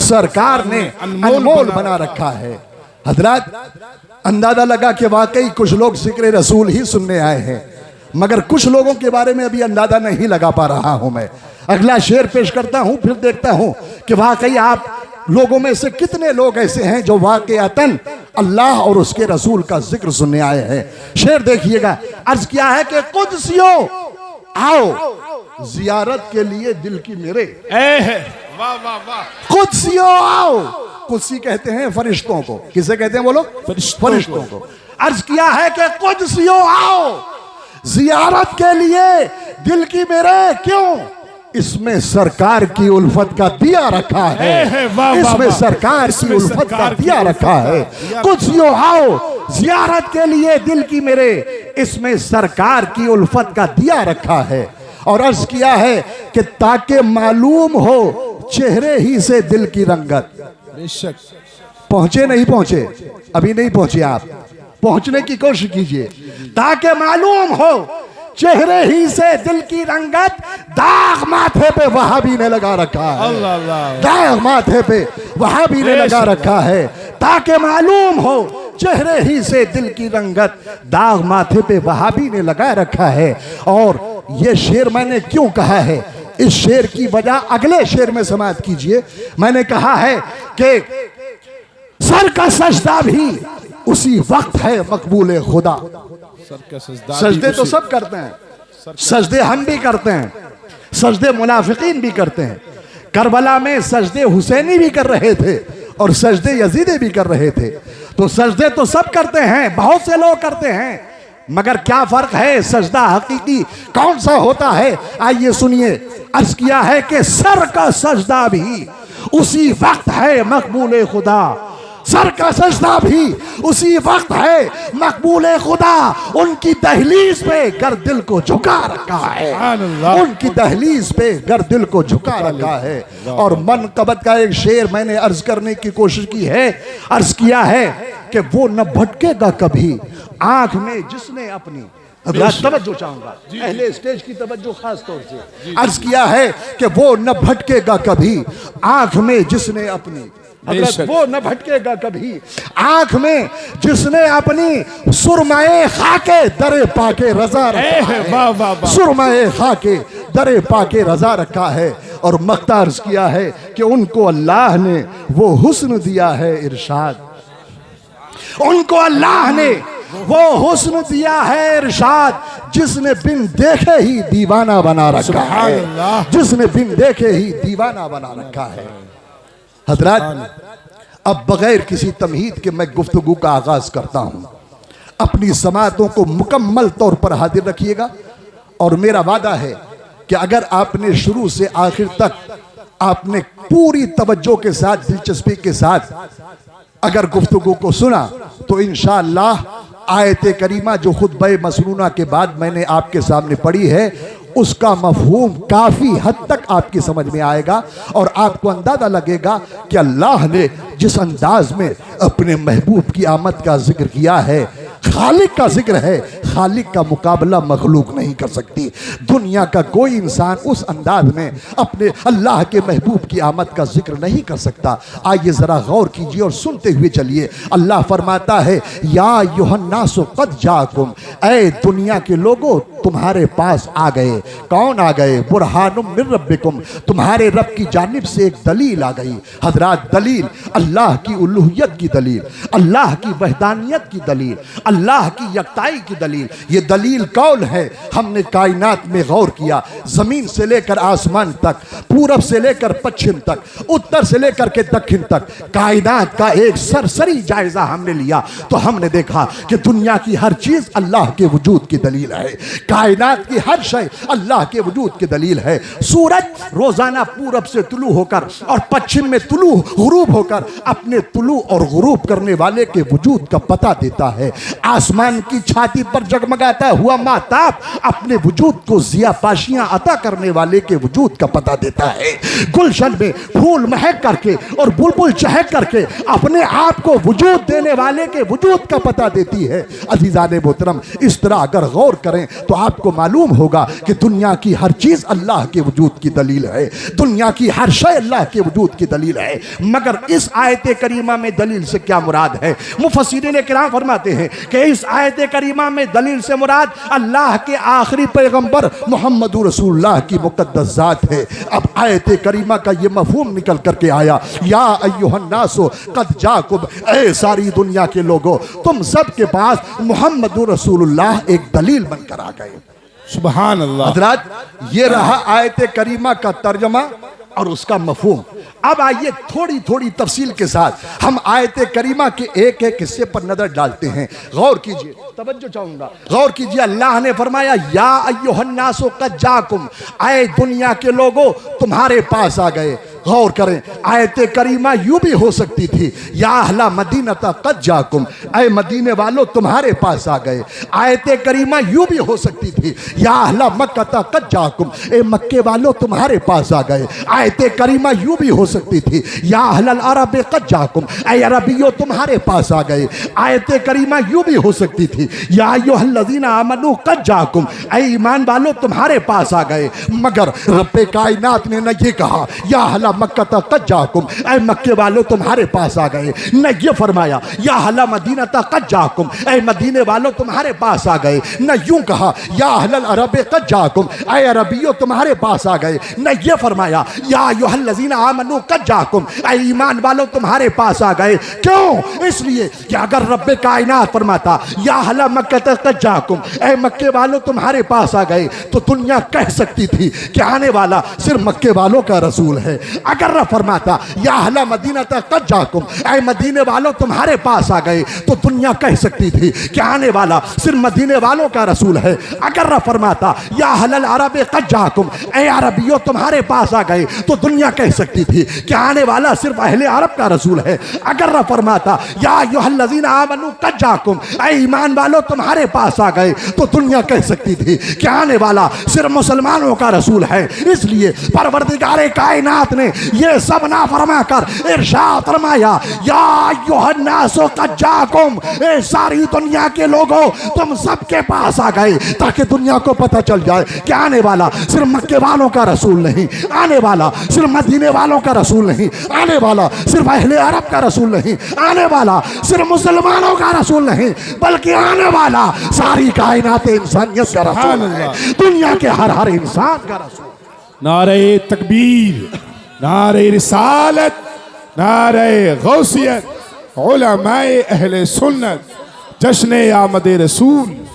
सरकार ने अनमोल बना रखा है। हजरत, अंदाजा लगा कि वाकई कुछ लोग जिक्र रसूल ही सुनने आए हैं, मगर कुछ लोगों के बारे में अभी अंदाजा नहीं लगा पा रहा हूं मैं। अगला शेर पेश करता हूं, फिर देखता हूं कि वाकई आप लोगों में से कितने लोग ऐसे हैं जो वाकईतन अल्लाह और उसके रसूल का जिक्र सुनने आए हैं। शेर देखिएगा, अर्ज किया है कि कुद्सियों आओ जियारत के लिए दिल की मेरे। वाह वाह वाह। कुद्सियों आओ, कुद्सी कहते हैं फरिश्तों को। किसे कहते हैं बोलो? फरिश्तों को। अर्ज किया है कि कुद्सियों आओ जियारत के लिए दिल की मेरे। क्यों? इसमें सरकार की उल्फत का दिया रखा है, इसमें सरकार की उल्फत का दिया रखा है। कुद्सियों आओ जियारत के लिए दिल की मेरे, इसमें सरकार की उल्फत का दिया रखा है। और अर्ज किया है कि ताकि मालूम हो चेहरे ही से दिल की रंगत। बेशक। पहुंचे नहीं पहुंचे? अभी नहीं पहुंचे, आप पहुंचने की कोशिश कीजिए। ताकि मालूम हो चेहरे ही से दिल की रंगत, दाग माथे पे वहाबी ने लगा रखा है। दाग माथे पे वहाबी ने लगा रखा है। ताकि मालूम हो चेहरे ही से दिल की रंगत, दाग माथे पे वहाबी ने लगा रखा है। और ये शेर मैंने क्यों कहा है, इस शेर की वजह अगले शेर में समाप्त कीजिए। मैंने कहा है कि सर का सजदा भी उसी वक्त है मकबूल खुदा। सजदे तो सब करते हैं, सजदे हम भी करते हैं, सजदे मुनाफिकीन भी करते हैं। करबला में सजदे हुसैनी भी कर रहे थे और सजदे यजीदी भी कर रहे थे। तो सजदे तो सब करते हैं, बहुत से लोग करते हैं, मगर क्या फर्क है? सजदा हकीकी कौन सा होता है? आइए सुनिए। अर्ज किया है कि सर का सजदा भी उसी वक्त है मकबूल खुदा। सर का सजदा भी उसी वक्त है मकबूल खुदा। उनकी दहलीज पे गर दिल को झुका रखा है, उनकी दहलीज पे गर दिल को झुका रखा है। और मनकबत का एक शेर मैंने अर्ज करने की कोशिश की है। अर्ज किया है कि वो न भटकेगा कभी आंख में जिसने अपनी, तवज्जो चाहूंगा, पहले स्टेज की तवज्जो खास तौर से। अर्ज किया है कि वो न भटकेगा कभी आंख में जिसने अपनी, वो न भटकेगा कभी आंख में जिसने अपनी, सुरमाए खाके दरे पाके रजा रखा है, सुरमाए खाके दरे पाके रजा रखा है। और मक्ता अर्ज किया है कि उनको अल्लाह ने वो हुस्न दिया है इरशाद, उनको अल्लाह ने वो हुस्न दिया है इरशाद, जिसने बिन देखे ही दीवाना बना रखा है, जिसने बिन देखे ही दीवाना बना रखा है। हजरत, अब बगैर किसी तमहीद के मैं गुफ्तगू का आगाज करता हूं। अपनी समातों को मुकम्मल तौर पर हाजिर रखिएगा। और मेरा वादा है कि अगर आपने शुरू से आखिर तक आपने पूरी तवज्जो के साथ, दिलचस्पी के साथ अगर गुफ्तगू को सुना, तो इंशाअल्लाह आयत करीमा जो खुतबे मसनूना के बाद मैंने आपके सामने पढ़ी है, उसका मफहूम काफ़ी हद तक आपकी समझ में आएगा। और आपको अंदाज़ा लगेगा कि अल्लाह ने जिस अंदाज में अपने महबूब की आमद का जिक्र किया है, खालिक का जिक्र है, खालिक का मुकाबला मखलूक नहीं कर सकती। दुनिया का कोई इंसान उस अंदाज में अपने अल्लाह के महबूब की आमद का जिक्र नहीं कर सकता। आइए ज़रा गौर कीजिए और सुनते हुए चलिए। अल्लाह फरमाता है, या युहन्नासु क़द जाकुम, ऐ दुनिया के लोगों तुम्हारे पास आ गए। कौन आ गए? बुरहानुम मिन रब्बिकुम, तुम्हारे रब की जानिब से एक दलील आ गई। हजरात, दलील अल्लाह की उलूहियत की दलील, अल्लाह की वहदानियत की दलील, अल्लाह की यकताई की दलील। ये दलील कौन है? हमने कायनात में गौर किया, जमीन से लेकर आसमान तक, पूरब से लेकर पश्चिम तक, उत्तर से लेकर के दक्षिण तक, कायनात का एक सरसरी जायजा हमने लिया तो हमने देखा कि दुनिया की हर चीज अल्लाह के वजूद की दलील है। कायनात की हर शय अल्लाह के वजूद की दलील है। सूरज रोजाना पूरब से तुलू होकर और पश्चिम में तुलू गुरूब होकर अपने तुलू और गुरूब करने वाले के वजूद का पता देता है। आसमान की छाती पर जगमगाता हुआ माताब अपने वजूद को जिया पाशियां अता करने वाले के वजूद का पता देता है। गुलशन में फूल महक करके और बुलबुल चहक करके अपने आप को वजूद देने वाले के वजूद का पता देती है। अज़ीज़ान मोहतरम, इस तरह अगर गौर करें तो आपको मालूम होगा कि दुनिया की हर चीज़ अल्लाह के वजूद की दलील है, दुनिया की हर शय अल्लाह के वजूद की दलील है। मगर इस आयत करीमा में दलील से क्या मुराद है? मुफस्सिरीन किराम फरमाते हैं कि इस आयत करीमा में दलील से मुराद अल्लाह के आखिरी पैगंबर मोहम्मद रसूलुल्लाह की मुक़द्दस ज़ात है। अब आयत करीमा का ये मफ़हूम निकल करके आया, या अय्युहन्नासु क़द जाकुम, ऐ सारी दुनिया के लोगों, तुम सब के पास मोहम्मद रसूलुल्लाह एक दलील बनकर आ गए। सुभान अल्लाह। हज़रात, ये रहा आयत करीमा का तर्जमा और उसका मफहूम। अब आइए थोड़ी थोड़ी तफसील के साथ हम आयत करीमा के एक एक हिस्से पर नजर डालते हैं। गौर कीजिए, तवज्जो चाहूंगा, गौर कीजिए। अल्लाह ने फरमाया या अय्युहन्नासु क़द जाकुम, आए दुनिया के लोगों तुम्हारे पास आ गए। गौर करें, आयत करीमा यूं भी हो सकती थी, या अहला मदीनता क़द जाकुम, ऐ मदीने वालों तुम्हारे पास आ गए। आयत करीमा यूं भी हो सकती थी, या अहला मक्का क़द जाकुम, ऐ मक्के वालों तुम्हारे पास आ गए। आयत करीमा यूं भी हो सकती थी, या अहलल अरब क़द जाकुम, ऐ अरबियों तुम्हारे पास आ गए। आयत करीमा यूं भी हो सकती थी, या अय्युहल्लज़ीना आमनू क़द जाकुम, ऐ ईमान वालों तुम्हारे पास आ गए। मगर रब्बे कायनात ने न ये कहा या अहला मक्का क़द जाकुम, ऐ मक्के वालों तुम्हारे पास आ गए, न ये फरमाया या अहला मदीना क़द जाकुम, ऐ मदीने वालों तुम्हारे पास आ गए, न यूं कहा या अहलल अरब क़द जाकुम, ऐ अरबियों तुम्हारे पास आ गए, न ये फरमाया या अय्युहल्लज़ीना आमनू क़द जाकुम, ऐ ईमान वालों तुम्हारे पास आ गए। क्यों? इसलिए कि अगर रब्बे कायनात फरमाता या अहला मक्का क़द जाकुम, ऐ मक्के वालों तुम्हारे पास आ गए, तो दुनिया कह सकती थी कि आने वाला सिर्फ मक्के वालों का रसूल है। अगर न फरमाता या अहला मदीना क़द जाकुम, ऐ मदीने वालों तुम्हारे पास आ गए, तो दुनिया कह सकती थी कि आने वाला सिर्फ मदीने वालों का रसूल है। अगर न फरमाता या अहलल अरब क़द जाकुम, ऐ अरबियों तुम्हारे पास आ गए, तो दुनिया कह सकती थी कि आने वाला सिर्फ अहले अरब का रसूल है। अगर न फरमाता या अय्युहल्लज़ीना आमनू क़द जाकुम, ऐ ईमान वालों तुम्हारे पास आ गए, तो दुनिया कह सकती थी कि आने वाला सिर्फ मुसलमानों का रसूल है। इसलिए परवरदिगारे कायनात ने ये सब ना फरमा कर इरशाद फरमाया या अय्युहन्नासु क़द जाकुम, ए सारी दुनिया के लोगों तुम सबके पास आ गए, ताकि दुनिया को पता चल जाए कि आने वाला सिर्फ मक्के वालों का रसूल नहीं, आने वाला सिर्फ मदीने वालों का रसूल नहीं, आने वाला सिर्फ अहले अरब का रसूल नहीं, आने वाला सिर्फ मुसलमानों का रसूल नहीं, बल्कि आने वाला सारी कायनात इंसानियत का रसूल है, दुनिया के हर इंसान का रसूल। नारे तकबीर, नारे रिसालत, नारे गौसियत, उलमाए अहले सुन्नत, जश्न आमद रसूल।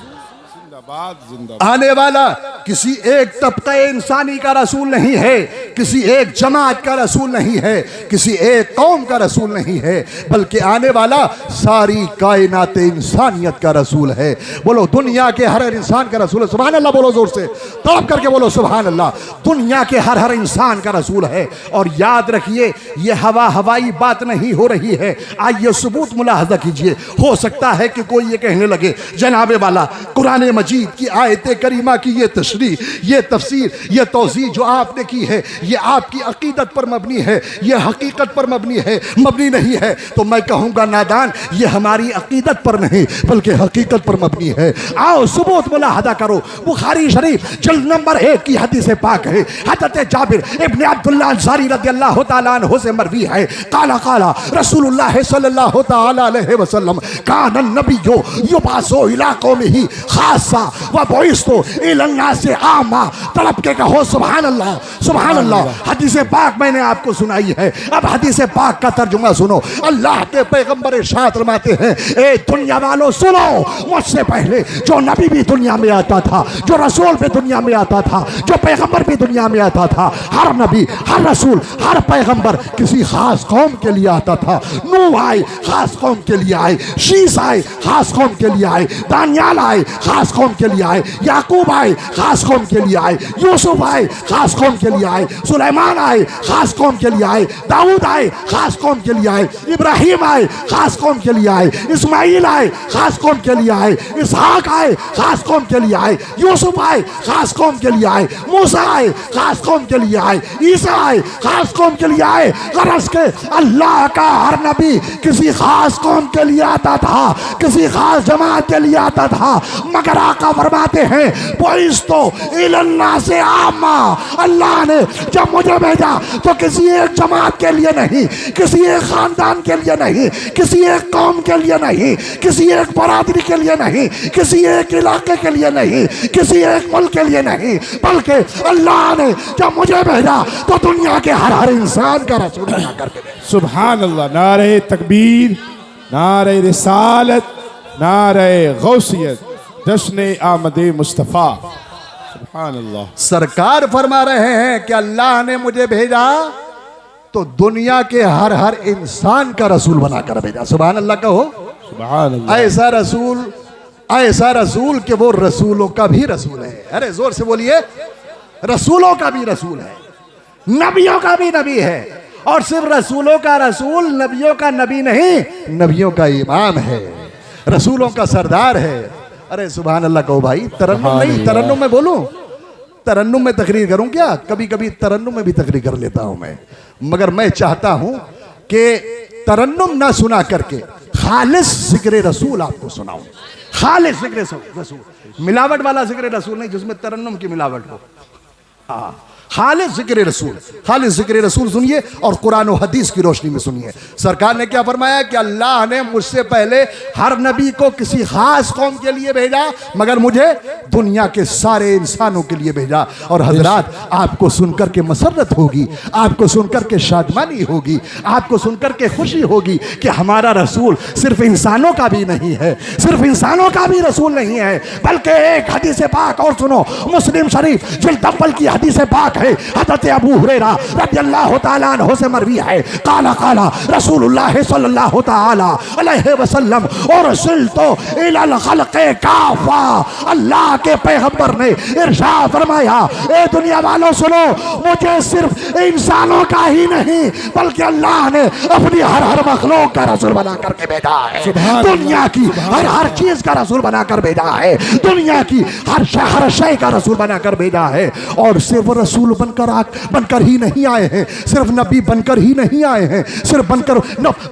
आने वाला किसी एक तबके इंसानी का रसूल नहीं है, किसी एक जमात का रसूल नहीं है, किसी एक कौम का रसूल नहीं है, बल्कि आने वाला सारी कायनात इंसानियत का रसूल है। बोलो दुनिया के हर इंसान का रसूल है। सुभान अल्लाह बोलो जोर से, तड़प करके बोलो सुभान अल्लाह। दुनिया के हर इंसान का रसूल है। और याद रखिए ये हवाई बात नहीं हो रही है। आइए सबूत मुलाहजा कीजिए। हो सकता है कि कोई ये कहने लगे जनाबे वाला कुरान मजीद की आयत करीमा की ये तशरीह, ये तफसीर, ये तौज़ीह जो आपने की है, ये आपकी अकीदत पर मबनी है, ये हकीकत पर मबनी है, मबनी नहीं है। तो मैं कहूँगा नादान, ये हमारी अकीदत पर नहीं बल्कि हकीकत पर मबनी है। आओ सबूत मुलाहदा करो। बुखारी शरीफ जल्द नंबर 1 की हदीस पाक है। हज़रत जाबिर इब्न अब्दुल्लाह अंसारी रज़ियल्लाहु तआला अन्हु से मरवी है, काला काला रसूलुल्लाह सल्लल्लाहु तआला अलैहि वसल्लम कान नबिय्यु युबासु इला कौमिही खासा व बुइस्तु इला नासि आमा। तड़प के कहो सुभान अल्लाह, सुभान अल्लाह। हदीस पाक मैंने आपको सुनाई है। अब हदीस पाक का तर्जुमा सुनो। अल्लाह के पैगंबर इरशाद फरमाते हैं, ए दुनिया वालों सुनो, मुझसे पहले जो नबी भी दुनिया में आता था, जो रसूल भी दुनिया में आता था, जो पैगंबर भी दुनिया में आता था, हर नबी, हर रसूल, हर पैगंबर किसी खास कौम के लिए आता था। नूह आए खास कौम के लिए आए, शीस आए खास कौम के लिए आए, दानियाल आए खास कौम कौम के लिए आए, याकूब आए खास कौम के लिए आए, यूसुफ आए खास कौम के लिए आए, सुलेमान आए खास कौम के लिए आए, दाऊद आए खास कौम के लिए आए, इब्राहिम आए खास कौम के लिए आए, इस्माइल आए खास कौम के लिए आए, इसहाक आए खास कौम के लिए आए, यूसुफ आए खास कौम के लिए आए, मूसा आए खास कौम के लिए आए, ईसा आए खास कौम के लिए आए। गरज के अल्लाह का हर नबी किसी खास कौम के लिए आता था, किसी खास जमात के लिए आता था, मगर आका फरमाते हैं तो इलन्ना से आमा, अल्लाह ने जब मुझे भेजा तो किसी एक जमात के लिए नहीं, किसी एक खानदान के लिए नहीं, किसी एक कौम के लिए नहीं, किसी एक बरादरी के लिए नहीं, किसी एक इलाके के लिए नहीं, किसी एक मुल्क के लिए नहीं, बल्कि अल्लाह ने जब मुझे भेजा तो दुनिया के हर इंसान का रसूल बना करके भेजा। सुभान अल्लाह। नारे तकबीर, नारे रिसालत, नारे गौसियत, जश्न आमदे मुस्तफ़ा। सुभान अल्लाह। सरकार फरमा रहे हैं कि अल्लाह ने मुझे भेजा तो दुनिया के हर इंसान का रसूल बनाकर भेजा। सुभान अल्लाह कहो। सुभान अल्लाह। ऐसा रसूल कि वो रसूलों का भी रसूल है। अरे जोर से बोलिए, रसूलों का भी रसूल है, नबियों का भी नबी है, और सिर्फ रसूलों का रसूल, नबियों का नबी नहीं, नबियों का इमाम है, रसूलों का सरदार है। अरे सुभान अल्लाह कहो भाई। तरन्नुम नहीं, तरन्नुम में बोलूं, तरन्नुम में तकरीर करूं क्या? कभी कभी तरन्नुम में भी तकरीर कर लेता हूं मैं, मगर मैं चाहता हूं कि तरन्नुम ना सुना करके खालिस जिक्र रसूल आपको सुनाऊं। खालिस जिक्र रसूल, मिलावट वाला जिक्र रसूल नहीं जिसमें तरन्नुम की मिलावट हो। हाँ, खालिस जिक्र रसूल, खालिस जिक्र रसूल सुनिए और कुरान और हदीस की रोशनी में सुनिए। सरकार ने क्या फरमाया कि अल्लाह ने मुझसे पहले हर नबी को किसी खास कौम के लिए भेजा, मगर मुझे दुनिया के सारे इंसानों के लिए भेजा। और हजरात, आपको सुनकर के मसरत होगी, आपको सुनकर के शादमानी होगी, आपको सुनकर के खुशी होगी कि हमारा रसूल सिर्फ इंसानों का भी नहीं है, सिर्फ इंसानों का भी रसूल नहीं है, बल्कि एक हदीस पाक और सुनो, मुस्लिम शरीफ जिल्द अव्वल की हदीस पाक है, हज़रत अबू हुरैरा रज़ियल्लाहु ताला अन्हु से मरवी है, काला काला रसूलुल्लाह सल्लल्लाहु ताला अलैहि वसल्लम और रसूलतो इलल खल्क़े काफ़ा। अल्लाह के पैगंबर ने इरशाद फरमाया, ए दुनिया वालों सुनो, मुझे सिर्फ इंसानों का ही नहीं बल्कि अल्लाह ने अपनी हर मखलूक का रसूल बना करके भेजा है, दुनिया की हर चीज का रसूल बनाकर भेजा है, दुनिया की हर शय का रसूल बनाकर भेजा है। और सिर्फ रसूल बनकर ही नहीं आए हैं, सिर्फ नबी बनकर ही नहीं आए हैं, सिर्फ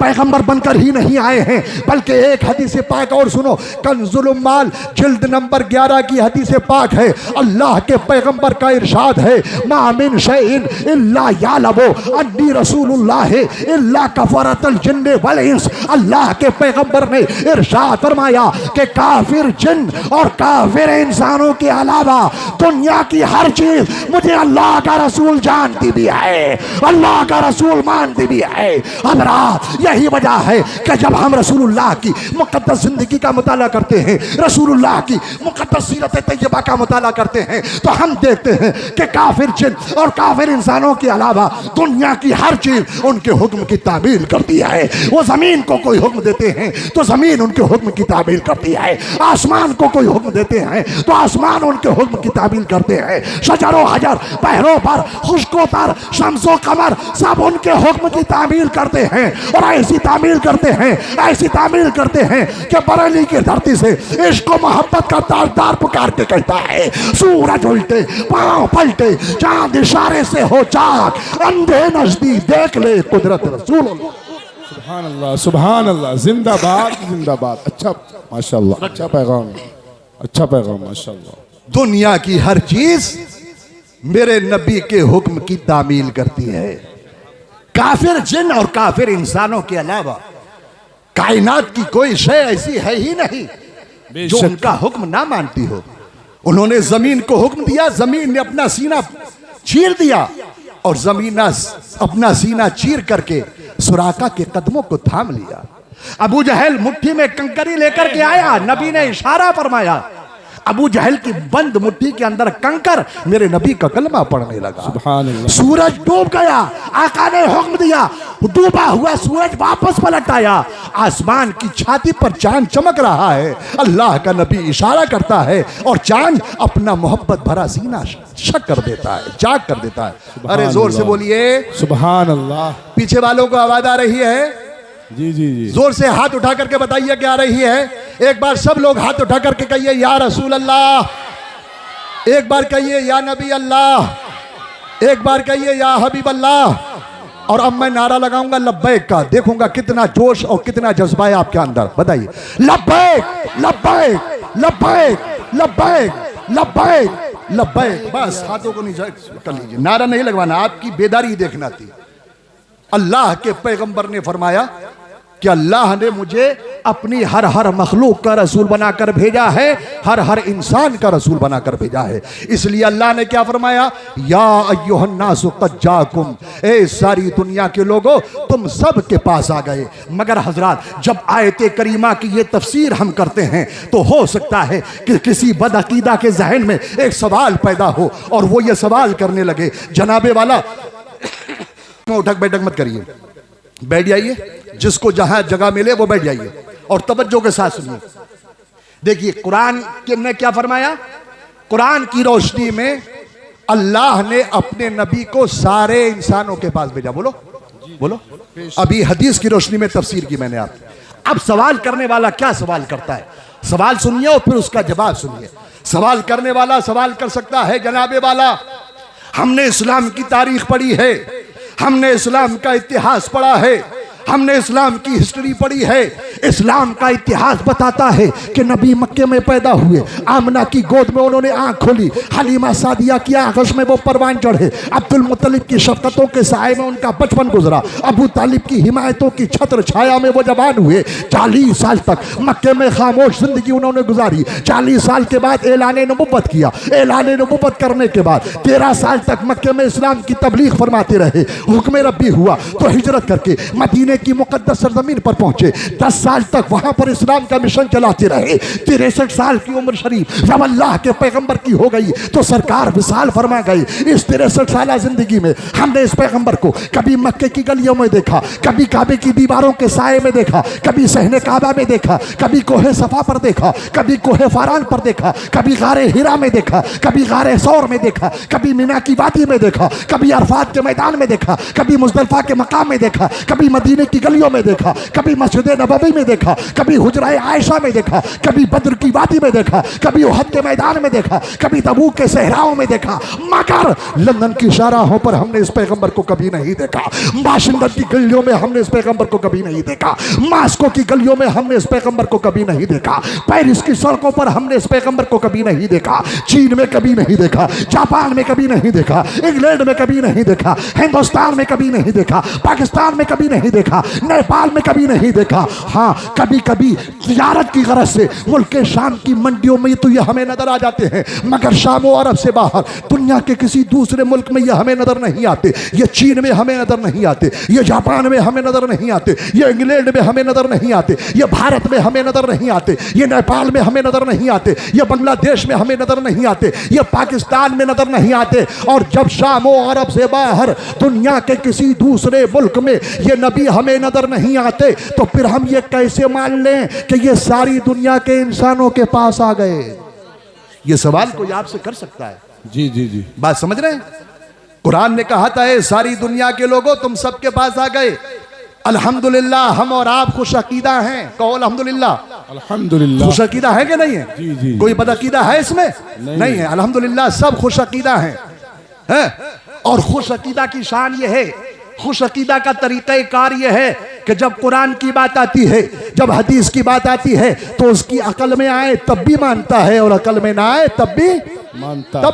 पैगंबर बनकर ही नहीं आए हैं, बल्कि एक हदीस पाक और सुनो, कंजुल उम्माल जिल्द नंबर 11 की हदीस पाक है। अल्लाह के पैगंबर का इरशाद है, मा मिन शैइन इल्ला यालबु अन्नी रसूलुल्लाह इल्ला कफरतल जिन्न वल इंस। अल्लाह के पैगंबर ने इरशाद फरमाया कि काफिर जिन और काफिर इंसानों के अलावा दुनिया की हर चीज मुझे अल्लाह का रसूल जानती भी है, अल्लाह का रसूल मानती भी है। हज़रात, यही वजह है कि जब हम रसूलुल्लाह की मुक़द्दस जिंदगी का मुताला करते हैं, रसूलुल्लाह की मुक़द्दस सीरत तैयबा का मुताला करते हैं, तो हम देखते हैं कि काफिर जिन और काफिर इंसानों के अलावा दुनिया की हर चीज उनके हुक्म की तामील करती है। वो जमीन को कोई हुक्म देते हैं तो जमीन उनके हुक्म की तामील करती है, आसमान को कोई हुक्म देते हैं तो आसमान उनके हुक्म की तामील करते हैं, शजरो हजर, पहरों पर, खुश्कों पर, शम्सो कमर सब उनके हुक्म की तामील करते हैं। और ऐसी तामील करते हैं, ऐसी तामील करते हैं कि बरेली की धरती से इश्क और मोहब्बत का ताजदार पुकार के कहता है, सूरज उल्टे पांव पलटे, चांद इशारे से हो चाक, अंधे नजदीक देख ले कुदरत रसूल। सुभान अल्लाह, सुभान अल्लाह, जिंदाबाद जिंदाबाद। अच्छा माशाल्लाह, अच्छा पैगाम, अच्छा पैगाम माशाल्लाह। दुनिया की हर चीज मेरे नबी के हुक्म की तामील करती है। काफिर जिन और काफिर इंसानों के अलावा कायनात की कोई शय ऐसी है ही नहीं जो उनका हुक्म ना मानती हो। उन्होंने जमीन को हुक्म दिया, जमीन ने अपना सीना चीर दिया और जमीन अपना सीना चीर करके सुराका के कदमों को थाम लिया। अबू जहल मुट्ठी में कंकरी लेकर के आया, नबी ने इशारा फरमाया, अबू जहल की बंद मुट्ठी के अंदर कंकर मेरे नबी का कलमा पढ़ने लगा। सुभान अल्लाह। सूरज डूब गया, आका ने हुक्म दिया, डूबा हुआ सूरज वापस पलट आया। आसमान की छाती पर चांद चमक रहा है। अल्लाह का नबी इशारा करता है और चांद अपना मोहब्बत भरा सीना शक कर देता है, जाग कर देता है। अरे जोर से बोलिए सुभान अल्लाह। पीछे वालों को आवाज आ रही है? जी जी जी। जोर से हाथ उठा करके बताइए क्या आ रही है। एक बार सब लोग हाथ उठा करके कहिए या रसूल अल्लाह, एक बार कहिए या नबी अल्लाह, एक बार कहिए या हबीब अल्लाह। और अब मैं नारा लगाऊंगा लब्बैक का, देखूंगा कितना जोश और कितना जज्बा है आपके अंदर। बताइए लब्बैक लब्बैक लब्बैक लब्बैक लब्बैक लब्बैक। बस हाथों को नीचे कर लीजिए, नारा नहीं लगवाना, आपकी बेदारी देखना थी। अल्लाह के पैगंबर ने फरमाया कि अल्लाह ने मुझे अपनी हर हर मखलूक का रसूल बनाकर भेजा है, हर हर इंसान का रसूल बनाकर भेजा है। इसलिए अल्लाह ने क्या फरमाया, या अय्युहन्नासु क़द जाकुम, ए सारी दुनिया के लोगों तुम सब के पास आ गए। मगर हजरात, जब आयत करीमा की ये तफसीर हम करते हैं तो हो सकता है कि किसी बदअकीदा के जहन में एक सवाल पैदा हो और वो ये सवाल करने लगे, जनाबे वाला उठक बैठक मत करिए, बैठ जाइए, जिसको जहां जगह मिले वो बैठ जाइए और तवज्जो के साथ सुनिए। देखिए कुरान ने क्या फरमाया, कुरान की रोशनी में अल्लाह ने अपने नबी को सारे इंसानों के पास भेजा। बोलो बोलो। अभी हदीस की रोशनी में तफसीर की मैंने आप। अब सवाल करने वाला क्या सवाल करता है, सवाल सुनिए और फिर उसका जवाब सुनिए। सवाल करने वाला सवाल कर सकता है, जनाबे वाला हमने इस्लाम की तारीख पढ़ी है, हमने इस्लाम का इतिहास पढ़ा है, हमने इस्लाम की हिस्ट्री पढ़ी है। इस्लाम का इतिहास बताता है कि नबी मक्के में पैदा हुए, आमना की गोद में उन्होंने आंख खोली, हलीमा सादिया की आगोश में वो परवान चढ़े, अब्दुल मुत्तलिब की शफकतों के साए में उनका बचपन गुजरा, अबू तालिब की हिमायतों की छत्र छाया में वो जवान हुए। 40 साल तक मक्के में खामोश जिंदगी उन्होंने गुजारी। 40 साल के बाद ऐलान नबुव्वत किया। ऐलान नबुव्वत करने के बाद 13 साल तक मक्के में इस्लाम की तबलीग फरमाते रहे। हुक्म रब्बी हुआ तो हिजरत करके मदीने की मुकद्दस सरजमीन पर पहुंचे। 10 साल तक वहां पर इस्लाम का मिशन चलाते रहे। 63 साल की उम्र शरीफ जब अल्लाह के पैगंबर की हो गई तो सरकार विसाल फरमा गई। इस 63 साल जिंदगी में हमने इस पैगंबर को कभी मक्के की गलियों में देखा, कभी काबे की दीवारों के साए में देखा, कभी सहने काबा में देखा, कभी कोहे सफा पर देखा, कभी कोहे फारान पर देखा, कभी गारे हिरा में देखा, कभी गारे सौर में देखा, कभी मीना की वादी में देखा, कभी अरफात के मैदान में देखा, कभी मुजदलिफा के मकाम में देखा, कभी मदीने की गलियों में देखा, कभी मस्जिद नबवी में देखा, कभी हुजराए आयशा में देखा, कभी बद्र की वादी में देखा, कभी उहद के मैदान में देखा, कभी तबूक के सहराओं में देखा, मगर लंदन की शाहराहों पर हमने इस पैगंबर को कभी नहीं देखा। वाशिंगटन की गलियों में हमने इस पैगंबर को कभी नहीं देखा। मास्को की गलियों में हमने इस पैगंबर को कभी नहीं देखा। पेरिस की सड़कों पर हमने इस पैगंबर को कभी नहीं देखा। चीन में कभी नहीं देखा, जापान में कभी नहीं देखा, इंग्लैंड में कभी नहीं देखा, हिंदुस्तान में कभी नहीं देखा, पाकिस्तान में कभी नहीं देखा, नेपाल में कभी नहीं देखा। हाँ, कभी कभी तिजारत की गरज से मुल्क के शाम की मंडियों में तो ये हमें नजर आ जाते हैं, मगर शाम और अरब से बाहर दुनिया के किसी दूसरे मुल्क में ये हमें नजर नहीं आते। ये चीन में हमें नजर नहीं आते, ये जापान में हमें नजर नहीं आते, ये इंग्लैंड में हमें नजर नहीं आते, ये भारत में हमें नजर नहीं आते, ये नेपाल में हमें नजर नहीं आते, ये बांग्लादेश में हमें नजर नहीं आते, ये पाकिस्तान में नजर नहीं आते। और जब शाम और अरब से बाहर दुनिया के किसी दूसरे मुल्क में ये नबी हमें नजर नहीं आते तो फिर हम ये कैसे मान लें कि ये सारी दुनिया के इंसानों के पास आ गए? ये सवाल कोई आपसे कर सकता है? जी जी जी। बात समझ रहे हैं? कुरान ने कहा था ए सारी दुनिया के लोगों तुम सबके पास आ गए। अल्हम्दुलिल्लाह हम और आप खुश अकीदा हैं। कहो अल्हम्दुलिल्लाह। अल्हम्दुलिल्लाह। खुश अकीदा है कि नहीं है? जी जी। कोई बदअकीदा है इसमें? नहीं है। अल्हम्दुलिल्लाह सब खुश अकीदा हैं। और खुश अकीदा की शान ये है, खुश अकीदा का तरीक़ा कार ये है कि जब कुरान की बात आती है, जब हदीस की बात आती है तो उसकी अकल में आए तब भी मानता है और अकल में ना आए तब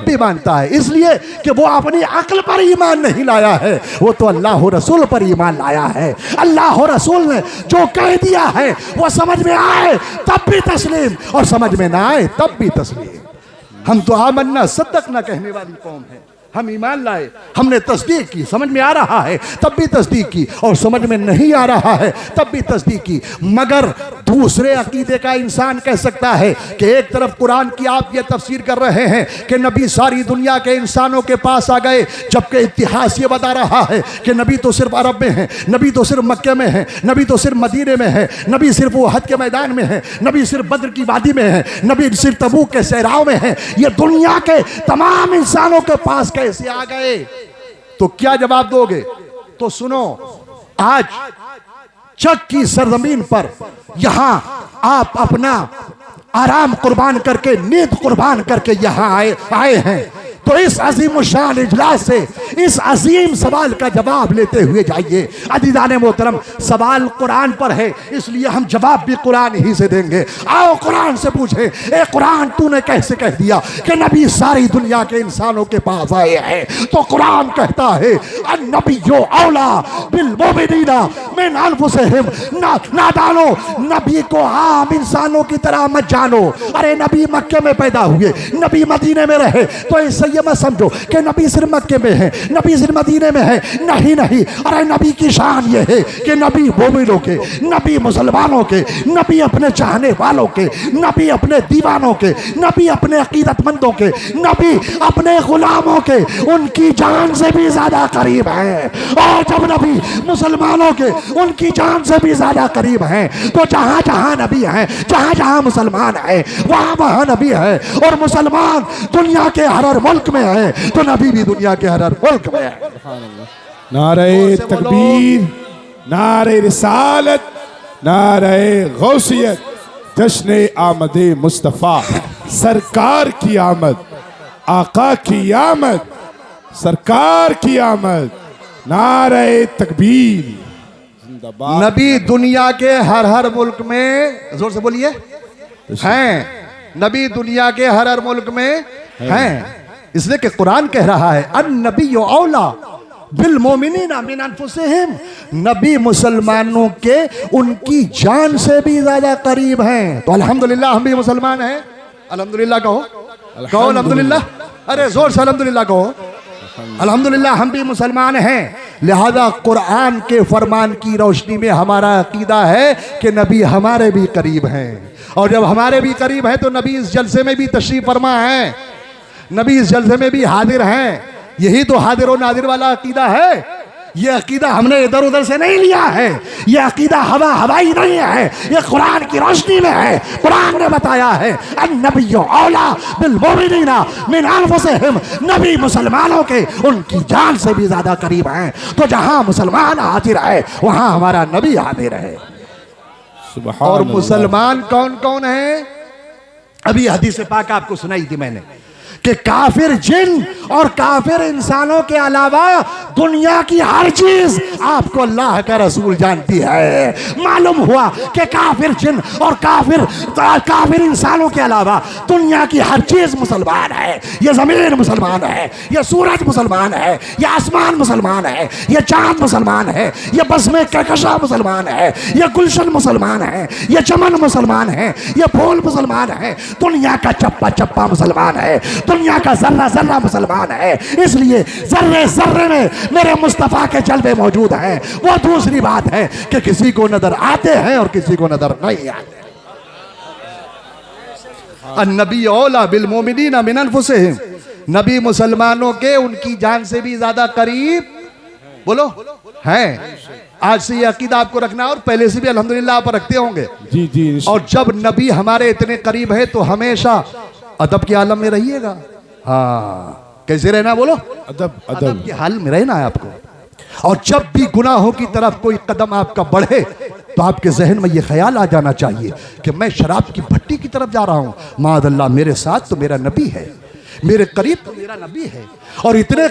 भी मानता है। इसलिए कि वो अपनी अकल पर ईमान नहीं लाया है, वो तो अल्लाह रसूल पर ईमान लाया है। अल्लाह रसूल ने जो कह दिया है वो समझ में आए तब भी तस्लीम और समझ में ना आए तब भी तस्लीम। हम तो आमन्ना सद्दक़ना कहने वाली कौम है। हम ईमान लाए, हमने तस्दीक की, समझ में आ रहा है तब भी तस्दीक की, और समझ में नहीं आ रहा है तब भी तस्दीक की। मगर दूसरे अकीदे का इंसान कह सकता है कि एक तरफ कुरान की आप ये तफसीर कर रहे हैं कि नबी सारी दुनिया के इंसानों के पास आ गए, जबकि इतिहास ये बता रहा है कि नबी तो सिर्फ अरब में है, नबी तो सिर्फ मक्के में है, नबी तो सिर्फ मदीने में है, नबी सिर्फ वो हद के मैदान में है, नबी सिर्फ बद्र की वादी में है, नबी सिर्फ तबूक के सहराव में है। ये दुनिया के तमाम इंसानों के पास कैसे आ गए? तो क्या जवाब दोगे? तो सुनो, आज चक की सरजमीन पर यहां आप अपना आराम कुर्बान करके, नींद कुर्बान करके यहां आए हैं, तो इस अजीम शान इजलास से इस अजीम सवाल का जवाब लेते हुए जाइए। अजीज़ाने मोहतरम, सवाल कुरान पर है, इसलिए हम जवाब भी कुरान ही से देंगे। आओ कुरान से पूछे, ए कुरान तूने कैसे कह दिया कि नबी सारी दुनिया के इंसानों के पास आए हैं? तो कुरान कहता है अन्नबिय्यु औला बिल मुमिनीना मिन अनफुसिहिम। नादानो, नबी को आम इंसानों की तरह मत जानो। अरे नबी मक्के में पैदा हुए, नबी मदीने में रहे, तो इससे ये मत समझो कि नबी सिर्फ मक्के में है, नबी सिर्फ मदीने में है। नहीं नहीं, अरे नबी की शान ये है कि नबी मोमिनों के, नबी मुसलमानों के, नबी अपने चाहने वालों के, नबी अपने दीवानों के, नबी अपने अकीदतमंदों के, नबी अपने गुलामों के, उनकी जान से भी ज्यादा करीब है। और जब नबी मुसलमानों के, उनकी जान से भी ज्यादा करीब है, तो जहां जहां नबी है, जहां जहां मुसलमान है, वहां वहां नबी है। और मुसलमान दुनिया के हर मुल्क में है, तो नबी भी दुनिया के हर मुल्क में है। नारे तकबीर, नारे रिसालत, नारे गौसियत, जश्न आमद मुस्तफ़ा, सरकार की आमद, आका की आमद, सरकार की आमद, नारे तकबीर, जिंदाबाद। नबी दुनिया के हर मुल्क में, जोर से बोलिए, हैं। नबी दुनिया के हर मुल्क में हैं, इसलिए कि कुरान कह रहा है अन्नबिय्यु औला बिल मोमिनीना मिन अनफुसिहिम। नबी मुसलमानों के, उनकी जान से भी ज्यादा करीब हैं। तो अल्हम्दुलिल्लाह हम भी मुसलमान हैं। अल्हम्दुलिल्लाह कहो, कहो अल्हम्दुलिल्लाह। अरे जोर से अल्हम्दुलिल्लाह कहो। अल्हम्दुलिल्लाह हम भी मुसलमान हैं। लिहाजा कुरान के फरमान की रोशनी में हमारा अकीदा है कि नबी हमारे भी करीब हैं, और जब हमारे भी करीब हैं तो नबी इस जलसे में भी तशरीफ फरमा है, नबी इस जलसे में भी हाजिर हैं। यही तो हाजिर और नाजिर वाला अकीदा है। ये अकीदा हमने इधर उधर से नहीं लिया है, ये अकीदा हवाई नहीं है, ये कुरान की रोशनी में है। कुरान ने बताया है अन्नबिय्यु औला बिल मुमिनीना मिन अनफुसिहिम। नबी मुसलमानों के, उनकी जान से भी ज्यादा करीब हैं। तो जहां मुसलमान हाजिर है, वहां हमारा नबी हाजिर है। और मुसलमान कौन कौन है? अभी हदीस पाक आपको सुनाई थी मैंने कि काफिर जिन और काफिर इंसानों के अलावा दुनिया की हर चीज आपको अल्लाह का रसूल जानती है। मालूम हुआ कि काफिर जिन और काफिर इंसानों के अलावा दुनिया की हर चीज मुसलमान है। ये जमीन मुसलमान है, ये सूरज मुसलमान है, ये आसमान मुसलमान है, ये चांद मुसलमान है, ये बस्मे कहकशा मुसलमान है, ये गुलशन मुसलमान है, ये चमन मुसलमान है, ये फूल मुसलमान है। दुनिया का चप्पा चप्पा मुसलमान है, दुनिया का जर्रा जर्रा मुसलमान है। इसलिए जर्रे जर्रे में मेरे मुस्तफा के जलवे मौजूद हैं। वो दूसरी बात है कि किसी को नजर आते हैं और किसी को नजर नहीं आते। अन्नबी औला बिल मोमिनीना मिन अनफुसिहिम। नबी मुसलमानों के, उनकी जान से भी ज्यादा करीब, बोलो, हैं। आज से ये अकीदा आपको रखना, और पहले से भी अल्हम्दुलिल्लाह आप रखते होंगे। जी जी। और जब नबी हमारे इतने करीब है तो हमेशा अदब के आलम में रहिएगा। हाँ, कैसे रहना बोलो? अदब के हाल में रहना है आपको। और जब भी गुनाहों की तरफ कोई कदम आपका बढ़े तो आपके जहन में ये ख्याल आ जाना चाहिए कि मैं शराब की भट्टी की तरफ जा रहा हूँ। मादअल्लाह, मेरे साथ तो मेरा नबी है, मेरे करीब तो मेरा नबी है, और इतने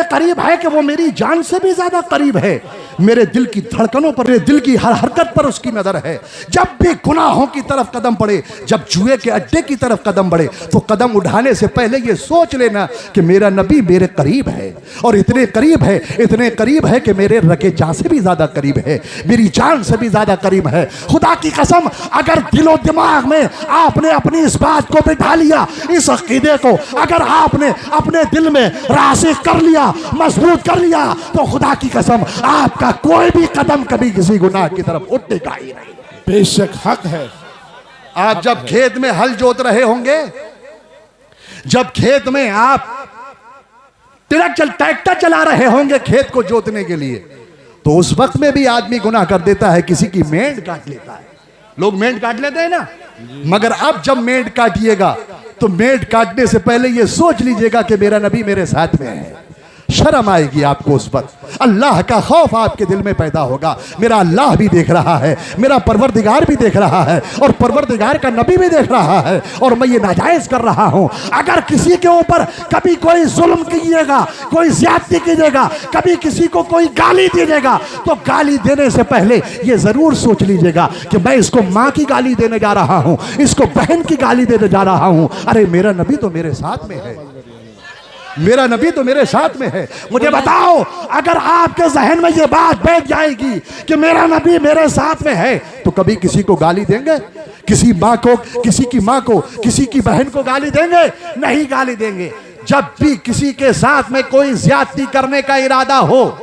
करीब है कि वो मेरी जान से भी ज्यादा करीब है। मेरे दिल की धड़कनों पर, मेरे दिल की हर हरकत पर उसकी नजर है। जब भी गुनाहों की तरफ कदम बढ़े, जब जुए के अड्डे की तरफ कदम बढ़े, तो कदम उठाने से पहले ये सोच लेना कि मेरा नबी मेरे करीब है, और इतने करीब है कि मेरे रगे जान से भी ज्यादा करीब है, मेरी जान से भी ज्यादा करीब है। खुदा की कसम, अगर दिलो दिमाग में आपने अपनी इस बात को बिठा लिया, इस अकीदे को अगर आपने अपने दिल में रासिख कर लिया, मजबूत कर लिया, तो खुदा की कसम आपका कोई भी कदम कभी किसी गुनाह की तरफ उठेगा ही नहीं। बेशक हक है। आप जब खेत में हल जोत रहे होंगे, जब खेत में आप ट्रैक्टर चला रहे होंगे खेत को जोतने के लिए, तो उस वक्त में भी आदमी गुनाह कर देता है, किसी की मेंढ काट लेता है। लोग मेंढ काट लेते हैं ना, मगर अब जब मेंढ काटिएगा तो मेंढ काटने से पहले यह सोच लीजिएगा कि मेरा नबी मेरे साथ में है। शर्म आएगी आपको उस वक्त, अल्लाह का खौफ आपके दिल में पैदा होगा। मेरा अल्लाह भी देख रहा है, मेरा परवरदिगार भी देख रहा है, और परवरदिगार का नबी भी देख रहा है, और मैं ये नाजायज कर रहा हूं। अगर किसी के ऊपर कभी कोई जुल्म कीजिएगा, कोई ज्यादती कीजिएगा, कभी किसी को कोई गाली दीजिएगा, तो गाली देने से पहले ये जरूर सोच लीजिएगा कि मैं इसको माँ की गाली देने जा रहा हूं, इसको बहन की गाली देने जा रहा हूं। अरे मेरा नबी तो मेरे साथ में है, मेरा नबी तो मेरे साथ में है। मुझे बताओ, अगर आपके जहन में ये बात बैठ जाएगी कि मेरा नबी मेरे साथ में है, तो कभी किसी को गाली देंगे? किसी माँ को, किसी की माँ को, किसी की बहन को गाली देंगे? नहीं गाली देंगे। जब भी किसी के साथ में कोई ज्यादती करने का इरादा हो,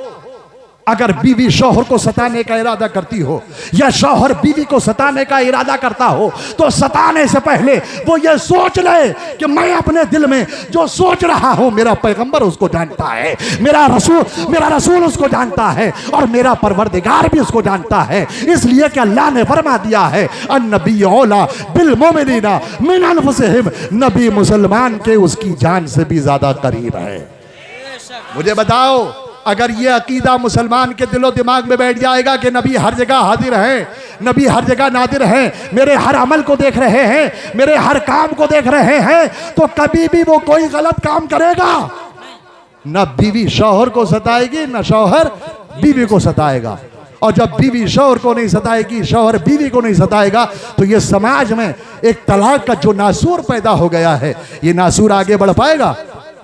अगर बीवी शौहर को सताने का इरादा करती हो, या शौहर बीवी को सताने का इरादा करता हो, तो सताने से पहले वो ये सोच ले कि मैं अपने दिल में जो सोच रहा हूं, मेरा पैगंबर उसको जानता है, मेरा रसूल उसको जानता है, और मेरा परवरदिगार भी उसको जानता है। इसलिए कि अल्लाह ने फरमा दिया है, अन्नबी औला बिल मोमिनीना मिन अनफुसिहिम, नबी मुसलमान के उसकी जान से भी ज्यादा करीब है। मुझे बताओ, अगर ये अकीदा मुसलमान के दिलो दिमाग में बैठ जाएगा कि नबी हर जगह हाजिर है, नबी हर जगह नादिर है, मेरे हर अमल को देख रहे हैं, मेरे हर काम को देख रहे हैं, तो कभी भी वो कोई गलत काम करेगा। न बीवी शौहर को सताएगी, न शौहर बीवी को सताएगा। और जब बीवी शौहर को नहीं सताएगी, शौहर बीवी को नहीं सताएगा, तो ये समाज में एक तलाक का जो नासूर पैदा हो गया है, ये नासूर आगे बढ़ पाएगा?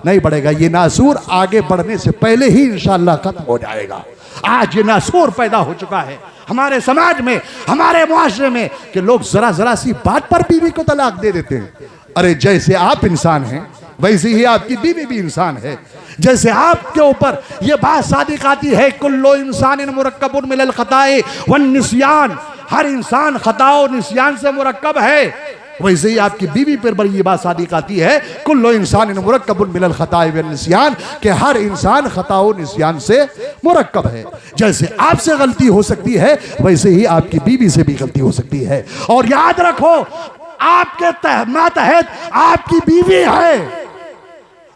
नहीं बढ़ेगा। ये नासूर आगे बढ़ने से पहले ही इंशाअल्लाह खत्म हो जाएगा। आज ये नासूर पैदा हो चुका है हमारे समाज में, हमारे मुआशरे में, कि लोग जरा जरा सी बात पर बीवी को तलाक दे देते हैं। अरे जैसे आप इंसान हैं, वैसे ही आपकी बीवी भी इंसान है। जैसे आपके ऊपर ये बात सादिक आती है, कुल्लो इंसान मुरक्कबुन मिनल खताए वन निस्यान, हर इंसान खताओ निस्यान से मुरक्कब है, वैसे ही आपकी बीवी पर बड़ी ये बात सादिक आती है, कुल्लो इंसान मुरक्कबुन मिनल खताए वन निस्यान, कि हर इंसान खताओ निस्यान से मुरक्कब है। जैसे आपसे गलती हो सकती है, वैसे ही आपकी बीवी से भी गलती हो सकती है। और याद रखो, आपके मातहत आपकी बीवी है,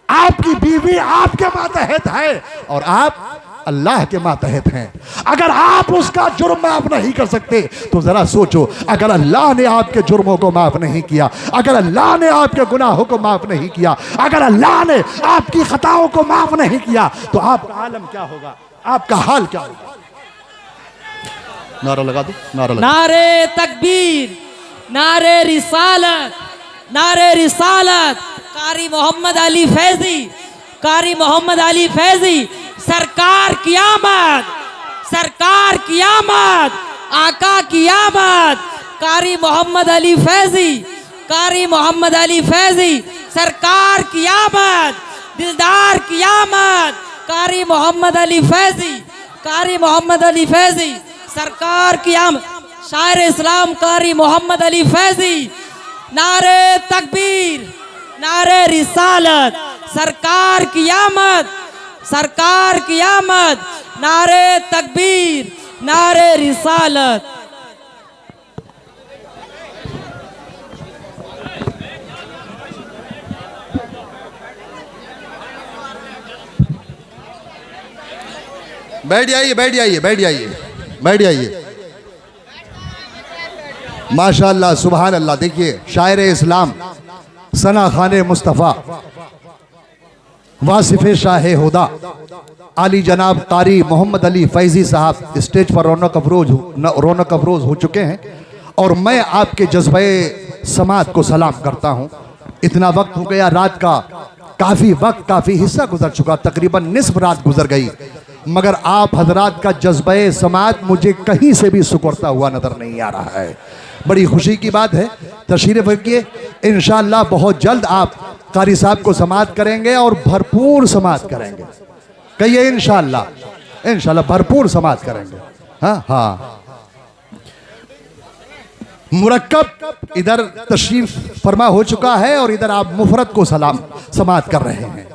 आपकी बीवी आपके मातहत है, और आप अल्लाह के मातहत हैं। अगर आप उसका जुर्म माफ नहीं कर सकते, तो जरा सोचो, अगर अल्लाह ने आपके जुर्मों को माफ नहीं किया, अगर अल्लाह ने आपके गुनाहों को माफ नहीं किया, अगर अल्लाह ने आपकी खताओं को माफ नहीं किया, तो आपका आलम क्या होगा, आपका हाल क्या होगा? नारा लगा दो, नारा लगा। नारे तकबीर, नारे रिसालत, नारे रिसालत। कारी मोहम्मद अली फैजी, कारी मोहम्मद अली फैजी, सरकार की आमद, सरकार की आमद, आका की आमद। कारी मोहम्मद अली फैजी, कारी मोहम्मद अली फैजी, सरकार की आमद, दिलदार की आमद। कारी मोहम्मद अली फैजी, कारी मोहम्मद अली फैजी, सरकार की आमद। शायर इस्लाम कारी मोहम्मद अली फैजी, नारे तकबीर, नारे रिसालत, सरकार की आमद, सरकार की आमद। नारे तकबीर, नारे रिसालत। बैठ जाइए, बैठ जाइए, बैठ जाइए, बैठ जाइए। माशाअल्लाह, सुभान अल्लाह। देखिए, शायर इस्लाम सना खाने मुस्तफ़ा, वासिफ शाह हुदा, आली जनाब कारी मोहम्मद अली फैजी साहब स्टेज पर रौनक अफरोज हो चुके हैं, और मैं आपके जज्बे समात को सलाम करता हूँ। इतना वक्त हो गया, रात का काफ़ी वक्त, काफ़ी हिस्सा गुजर चुका, तकरीबन निस्फ रात गुजर गई, मगर आप हजरात का जज्बे समात मुझे कहीं से भी सुकड़ता हुआ नज़र नहीं आ रहा है। बड़ी खुशी की बात है। तशरीफ़ रखिए, इंशाअल्लाह बहुत जल्द आप कारी साहब को समाअत करेंगे और भरपूर समाअत करेंगे। कहिए इंशाअल्लाह, इंशाअल्लाह भरपूर समाअत करेंगे। हाँ हाँ, मुरक्कब इधर तशरीफ फरमा हो चुका है और इधर आप मुफरत को सलाम समाअत कर रहे हैं।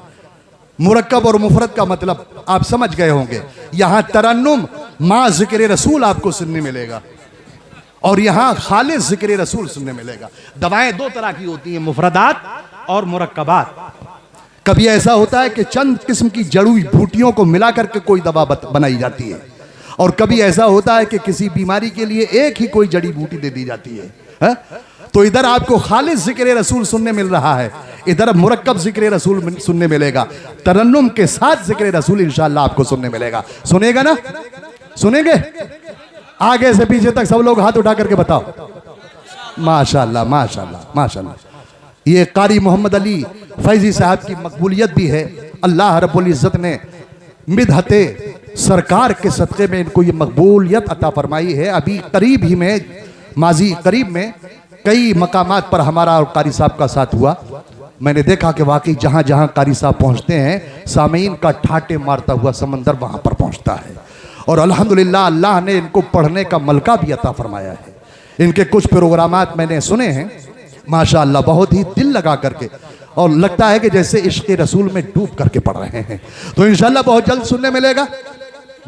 मुरक्कब और मुफरत का मतलब आप समझ गए होंगे। यहां तरन्नुम मां जिक्र रसूल आपको सुनने मिलेगा और यहां खालिस जिक्र रसूल सुनने मिलेगा। दवाएं दो तरह की होती हैं, मुफरदात और मुरक्कबात। कभी ऐसा होता है कि चंद किस्म की जड़ी बूटियों को मिला करके कोई दवा बनाई जाती है, और कभी ऐसा होता है कि किसी बीमारी के लिए एक ही कोई जड़ी बूटी दे दी जाती है। तो इधर आपको खालिस जिक्र रसूल सुनने मिल रहा है, इधर मुरक्कब जिक्र रसूल सुनने मिलेगा। तरन्नुम के साथ जिक्र रसूल इंशाअल्लाह आपको सुनने मिलेगा। सुनेगा ना? सुनेंगे? आगे से पीछे तक सब लोग हाथ उठा करके बताओ माशाअल्लाह माशाअल्लाह माशाअल्लाह। ये कारी मोहम्मद अली फैजी साहब की मकबूलियत भी है। अल्लाह रब्बुल इज्जत ने मिदहते सरकार के सदक़े में इनको ये मकबूलियत अता फरमाई है। अभी करीब ही में, माजी करीब में कई मकामात पर हमारा और कारी साहब का साथ हुआ। मैंने देखा कि वाकई जहाँ जहाँ कारी साहब पहुँचते हैं सामीन का ठाटे मारता हुआ समंदर वहाँ पर पहुँचता है। और अल्हम्दुलिल्लाह अल्लाह ने इनको पढ़ने का मलका भी अता फरमाया है। इनके कुछ प्रोग्रामात मैंने सुने हैं माशाअल्लाह, बहुत ही दिल लगा करके, और लगता है कि जैसे इश्क़ रसूल में डूब करके पढ़ रहे हैं। तो इंशाअल्लाह बहुत जल्द सुनने मिलेगा।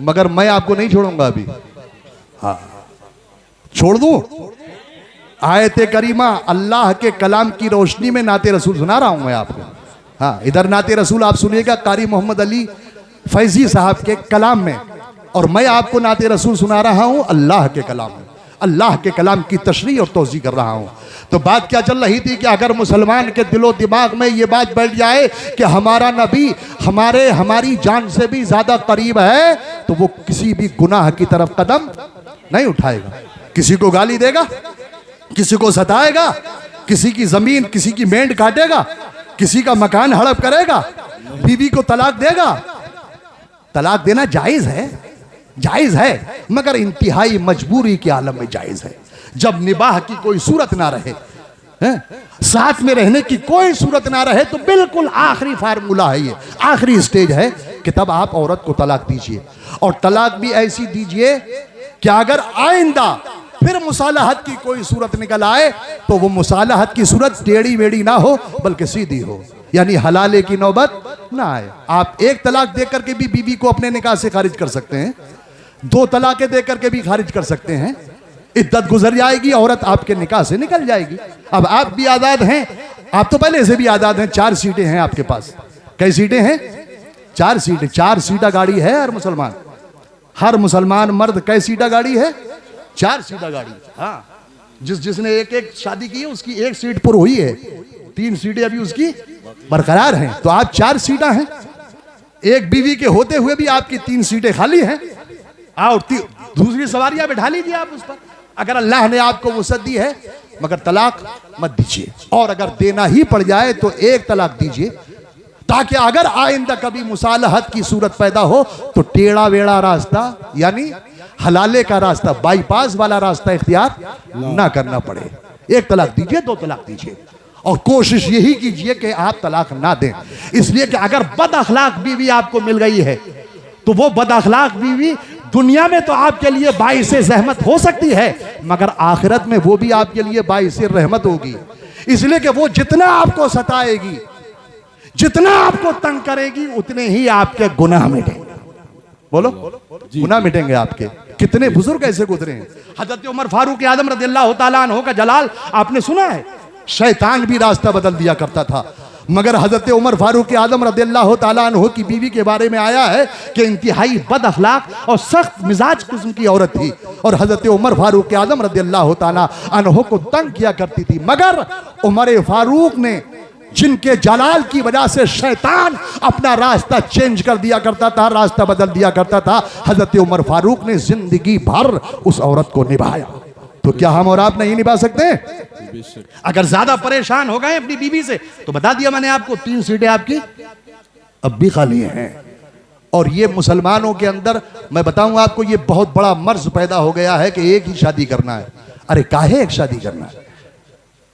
मगर मैं आपको नहीं छोड़ूंगा अभी। हाँ, छोड़ दूं? आयते करीमा अल्लाह के कलाम की रोशनी में नाते रसूल सुना रहा हूं मैं आपको। हाँ, इधर नाते रसूल आप सुनिएगा कारी मोहम्मद अली फैजी साहब के कलाम में, और मैं आपको नाते रसूल सुना रहा हूं अल्लाह के कलाम में। अल्लाह के कलाम की तशरीह और तौज़ीह कर रहा हूं। तो बात क्या चल रही थी कि अगर मुसलमान के दिलो दिमाग में ये बात बैठ जाए कि हमारा नबी हमारी जान से भी ज्यादा करीब है, तो वो किसी भी गुनाह की तरफ कदम नहीं उठाएगा। किसी को गाली देगा, किसी को सताएगा, किसी की जमीन, किसी की मेंढ काटेगा, किसी का मकान हड़प करेगा, बीवी को तलाक देगा। तलाक देना जायज है, जायज है, मगर इंतहाई मजबूरी के आलम में जायज है। जब निबाह की कोई सूरत ना रहे, साथ में रहने की कोई सूरत ना रहे, तो बिल्कुल आखिरी फार्मूला है, ये आखिरी स्टेज है कि तब आप औरत को तलाक दीजिए। और तलाक भी ऐसी दीजिए कि अगर आइंदा फिर मुसालहत की कोई सूरत निकल आए तो वो मुसालहत की सूरत टेढ़ी मेढ़ी ना हो बल्कि सीधी हो, यानी हलाले की नौबत ना आए। आप एक तलाक देकर के भी बीवी को अपने निकाह से खारिज कर सकते हैं, दो तलाकें देकर के भी खारिज कर सकते हैं। इद्दत गुजर जाएगी, औरत आपके निकाह से निकल जाएगी। अब आप भी आज़ाद हैं, आप तो पहले से भी आज़ाद हैं। 4 सीटें हैं आपके पास। कई सीटें हैं? 4 सीटें। 4 सीटा गाड़ी है हर मुसलमान मर्द। कई सीटा गाड़ी है? 4 सीटा गाड़ी। हाँ, जिसने एक शादी की है उसकी 1 सीट पुर हुई है, 3 सीटें अभी उसकी बरकरार हैं। तो आप 4 सीटा हैं। एक बीवी के होते हुए भी आपकी 3 सीटें खाली हैं। और दूसरी सवारियां बैठा लीजिए आप उस पर, अगर अल्लाह ने आपको वुसअत दी है। मगर तलाक मत दीजिए, और अगर देना ही पड़ जाए तो 1 तलाक दीजिए, ताकि अगर आइंदा कभी मुसालहत की सूरत पैदा हो तो टेढ़ा वेड़ा रास्ता, यानी हलाले का रास्ता, बाईपास वाला रास्ता इख्तियार ना करना पड़े। 1 तलाक दीजिए, 2 तलाक दीजिए, और कोशिश यही कीजिए कि आप तलाक ना दें। इसलिए कि अगर बद अखलाक बीवी आपको मिल गई है तो वो बद अखलाक बीवी दुनिया में तो आपके लिए बाइसे ज़हमत हो सकती है, मगर आखिरत में वो भी आपके लिए बाइसे रहमत होगी। इसलिए कि वो जितना आपको सताएगी, जितना आपको तंग करेगी, उतने ही आपके गुनाह मिटेंगे। बोलो, गुनाह मिटेंगे आपके। कितने बुजुर्ग ऐसे गुजरे हैं। हजरत उमर फारूक आजम रज़ियल्लाहु ताला अन्हु का जलाल आपने सुना है। शैतान भी रास्ता बदल दिया करता था, मगर हजरत उमर फारूक आजम रज़ियल्लाहु ताला अन्हु की बीवी के बारे में आया है कि इंतहाई बद अखलाक और सख्त मिजाज किस्म की औरत थी, और हजरत उमर फारूक आजम रज़ियल्लाहु ताला अन्हु को तंग किया करती थी। मगर उमर फारूक ने, जिनके जलाल की वजह से शैतान अपना रास्ता चेंज कर दिया करता था, रास्ता बदल दिया करता था, हजरत उमर फारूक ने जिंदगी भर उस औरत को निभाया। तो क्या हम और आप नहीं निभा सकते? अगर ज्यादा परेशान हो गए अपनी बीवी से, तो बता दिया मैंने आपको, 3 सीटें आपकी अब भी खाली हैं। और ये मुसलमानों के अंदर, मैं बताऊंगा आपको, ये बहुत बड़ा मर्ज पैदा हो गया है कि एक ही शादी करना है। अरे काहे एक शादी करना है?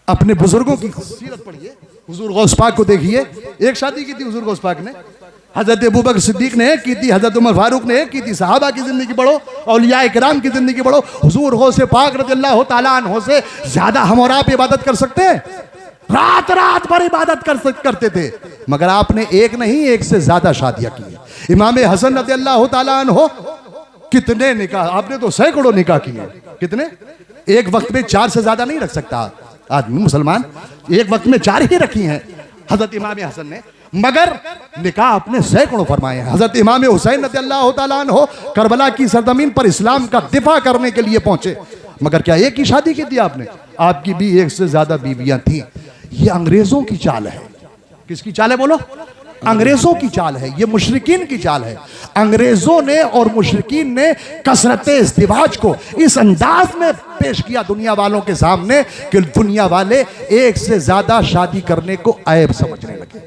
अपने बुजुर्गों की सीरत पढ़िए, हुजूर गौस पाक को देखिए, एक शादी की थी हुजूर गौस पाक ने, हजरत अबू बकर सिद्दीक ने की थी, हजरत उमर फारूक ने की थी। सहाबा की जिंदगी पढ़ो, औलिया इकराम की जिंदगी पढ़ो। हुजूर गौस पाक रज़ियल्लाहु ताला अन्हु से ज्यादा हम और आप इबादत कर सकते हैं? रात रात भर इबादत करते थे, मगर आपने एक नहीं, एक से ज्यादा शादियां की। इमाम हसन रज़ियल्लाहु ताला अन्हु कितने निकाह, आपने तो सैकड़ों निकाह किए। कितने? एक वक्त में 4 से ज्यादा नहीं रख सकता आदमी मुसलमान, एक वक्त में 4 ही रखी हैं हजरत इमाम हसन ने, मगर निकाह अपने सैकड़ों फरमाए हैं। हजरत इमाम हुसैन रज़ियल्लाहु ताला अन्हु करबला की सरजमीन पर इस्लाम का दिफा करने के लिए पहुंचे, मगर क्या एक ही शादी की थी आपने? आपकी भी एक से ज्यादा बीवियां थी। ये अंग्रेजों की चाल है। किसकी चाल है बोलो? अंग्रेजों की चाल है, ये मुशरिकीन की चाल है। अंग्रेजों ने और मुशरिकीन ने कसरत इज़्दिवाज को इस अंदाज में पेश किया दुनिया वालों के सामने कि दुनिया वाले एक से ज्यादा शादी करने को ऐब समझने लगे,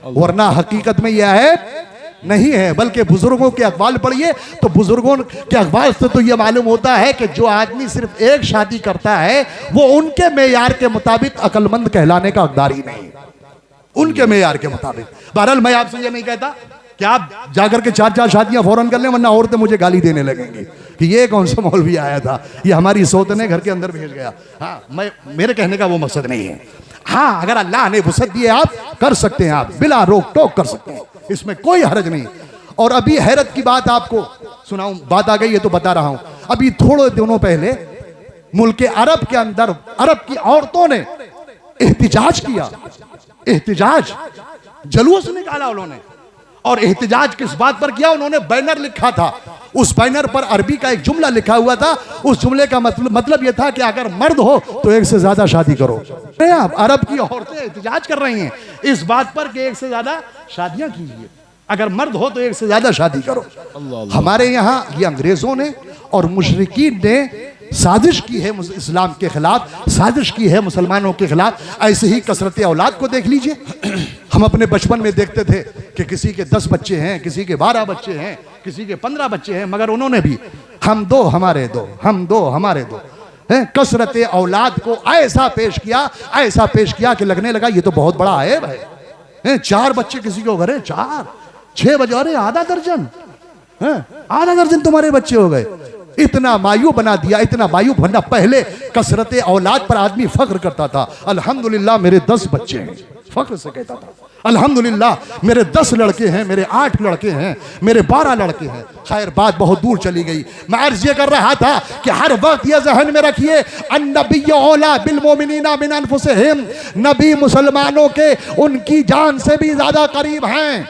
वरना हकीकत में यह ऐब नहीं है। बल्कि बुजुर्गों के अखबार पढ़िए तो बुजुर्गों के अखबार से तो यह मालूम होता है कि जो आदमी सिर्फ एक शादी करता है वो उनके मेयार के मुताबिक अक्लमंद कहलाने का हकदार ही नहीं, उनके मेयार के मुताबिक। बहरहाल मैं आपसे ये नहीं कहता कि आप जाकर के 4-4 शादियां फौरन कर लें, वरना औरतें मुझे गाली देने लगेंगी कि ये कौन सा मौलवी आया था, ये हमारी सोत ने घर के अंदर भेज गया। हाँ, मेरे कहने का वो मकसद नहीं है। हाँ, अगर अल्लाह ने वसअत दिए आप कर सकते हैं, आप बिला रोक टोक कर सकते हैं, इसमें कोई हर्ज नहीं। और अभी हैरत की बात आपको सुनाऊं, बात आ गई है तो बता रहा हूं। अभी थोड़े दिनों पहले मुल्क अरब के अंदर अरब की औरतों ने एहतिजाज किया, एहतिजाज जलूस निकाला उन्होंने। और एहतिजाज किस बात पर किया? उन्होंने बैनर लिखा था, उस बैनर पर अरबी का एक जुमला लिखा हुआ था। उस जुमले का मतलब यह था कि अगर मर्द हो तो एक से ज्यादा शादी करो। आप अरब की औरतें एहतिजाज कर रही हैं इस बात पर कि एक से ज्यादा शादियां कीजिए, अगर मर्द हो तो एक से ज्यादा शादी करो। हमारे यहाँ ये अंग्रेजों ने और मुशरिकीन ने साजिश की है इस्लाम के खिलाफ, साजिश की है मुसलमानों के खिलाफ। ऐसे ही कसरत औलाद को देख लीजिए। हम अपने बचपन में देखते थे कि किसी के 10 बच्चे हैं, किसी के 12 बच्चे हैं, किसी के 15 बच्चे हैं, मगर उन्होंने भी हम दो हमारे दो, हम दो हमारे दो, कसरत औलाद को ऐसा पेश किया कि लगने लगा ये तो बहुत बड़ा ऐब है। 4 बच्चे किसी के हो गए, 4, 6 बजे, अरे आधा दर्जन तुम्हारे बच्चे हो गए। इतना मायूब बना दिया, इतना मायूब बनना। पहले कसरत औलाद पर आदमी फख्र करता था, अल्हम्दुलिल्लाह मेरे 10 बच्चे हैं, फख्र से कहता था अल्हम्दुलिल्लाह मेरे 10 लड़के हैं, मेरे 8 लड़के हैं, मेरे 12 लड़के हैं। खैर बात बहुत दूर चली गई। मैं अर्ज ये कर रहा था कि हर वक्त ये जहन में रखिए, अन्नबी औला बिल मोमिनीना मिन अनफुसिहिम, नबी मुसलमानों के उनकी जान से भी ज्यादा करीब हैं।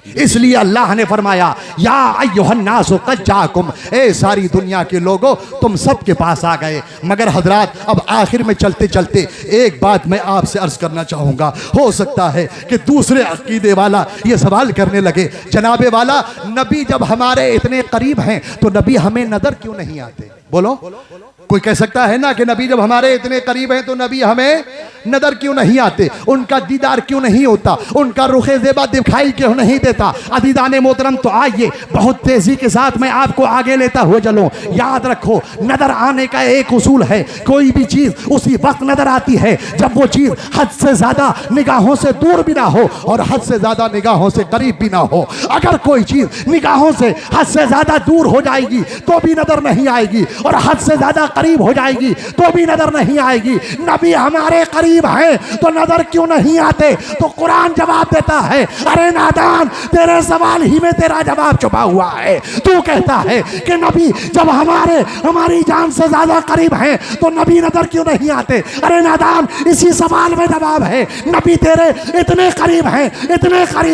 इसलिए अल्लाह ने फरमाया या अय्युहन्नासु क़द जाकुम, ए सारी दुनिया के लोगों तुम सब के पास आ गए। मगर हजरात अब आखिर में चलते चलते एक बात मैं आपसे अर्ज करना चाहूँगा। हो सकता है कि दूसरे अकीदे वाला ये सवाल करने लगे, जनाबे वाला नबी जब हमारे इतने करीब हैं तो नबी हमें नजर क्यों नहीं आते? बोलो, कोई कह सकता है ना कि नबी जब हमारे इतने करीब हैं तो नबी हमें नजर क्यों नहीं आते, उनका दीदार क्यों नहीं होता, उनका रुखे ज़ेबा दिखाई क्यों नहीं देता? अज़ीज़ाने मोहतरम, तो आइए बहुत तेजी के साथ मैं आपको आगे लेता हुआ चलूं। याद रखो, नजर आने का एक उसूल है, कोई भी चीज उसी वक्त नजर आती है जब वो चीज हद से ज्यादा निगाहों से दूर भी ना हो और हद से ज्यादा निगाहों से करीब भी ना हो। अगर कोई चीज निगाहों से हद से ज्यादा दूर हो जाएगी तो भी नजर नहीं आएगी, और हद से ज्यादा करीब हो जाएगी तो भी नजर नहीं आएगी। नबी हमारे करीब हैं तो नजर क्यों नहीं आते? तो कुरान जवाब देता है, अरे नादान, तेरे सवाल ही में तेरा जवाब छुपा हुआ है। तू कहता है कि नबी जब हमारी जान से ज्यादा करीब हैं तो नबी नजर क्यों नहीं आते? अरे नादान, इसी सवाल में जवाब है, नबी तेरे इतने करीब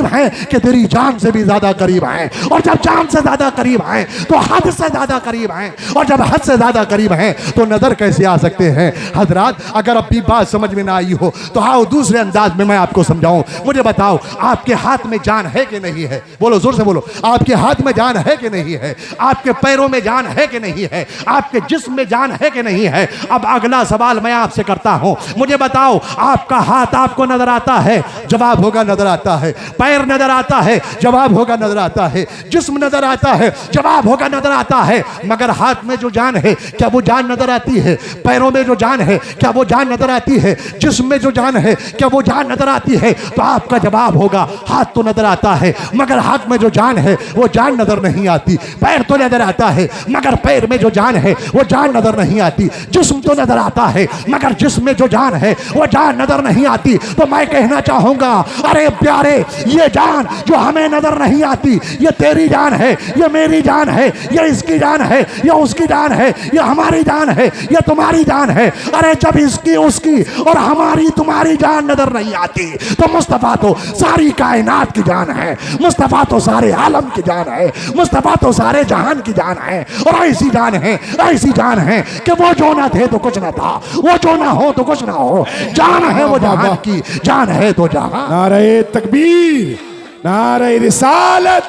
हैं कि तेरी जान से भी ज्यादा करीब हैं, और जब जान से ज्यादा करीब हैं तो हद से ज्यादा करीब हैं, और जब हद से ज्यादा करीब हैं तो नजर कैसे आ सकते हैं? हजरात, अगर अब भी बात समझ में ना आई हो तो आओ दूसरे अंदाज में मैं आपको समझाऊं। मुझे बताओ, आपके हाथ में जान है कि नहीं है? बोलो, जोर से बोलो, आपके हाथ में जान है कि नहीं है? आपके पैरों में जान है कि नहीं है? आपके जिस्म में जान है कि नहीं है? अब अगला सवाल मैं आपसे करता हूं, मुझे बताओ, आपका हाथ आपको नजर आता है? जवाब होगा नजर आता है। पैर नजर आता है? जवाब होगा नजर आता है। जिस्म नजर आता है? जवाब होगा नजर आता है। मगर हाथ में जो जान है, क्या वो जान जान नजर आती है? पैरों में जो जान है क्या वो जान नजर आती है? जिस्म में जो जान है क्या वो जान नजर आती है? तो आपका जवाब होगा हाथ तो नजर आता है मगर हाथ में जो जान है वो जान नजर नहीं आती। पैर तो नजर आता है मगर पैर में जो जान है वो जान नजर नहीं आती। जिस्म तो नजर आता है मगर जिस्म में जो जान है वो जान नजर नहीं आती। तो मैं कहना चाहूंगा, अरे प्यारे, ये जान जो हमें नजर नहीं आती, ये तेरी जान है, ये मेरी जान है, ये इसकी जान है, ये उसकी जान है, ये हमारी जान है, ये तुम्हारी जान है। अरे जब इसकी उसकी और हमारी तुम्हारी जान नजर नहीं आती तो मुस्तफा तो सारी कायनात की जान है, मुस्तफा तो सारे आलम की जान है, मुस्तफा तो सारे जहान की जान है। और ऐसी जान है, ऐसी जान है कि वो जो ना थे तो कुछ ना था, वो जो ना हो तो कुछ ना हो। जान है वो जहान की, जान है तो जहां। नारे तकबीर, नारे रिसालत,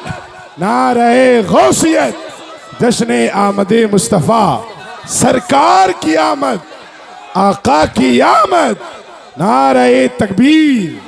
नारे गौसियत, जश्न आमद मुस्तफ़ा, सरकार की आमद, आका की आमद, नारे तकबीर।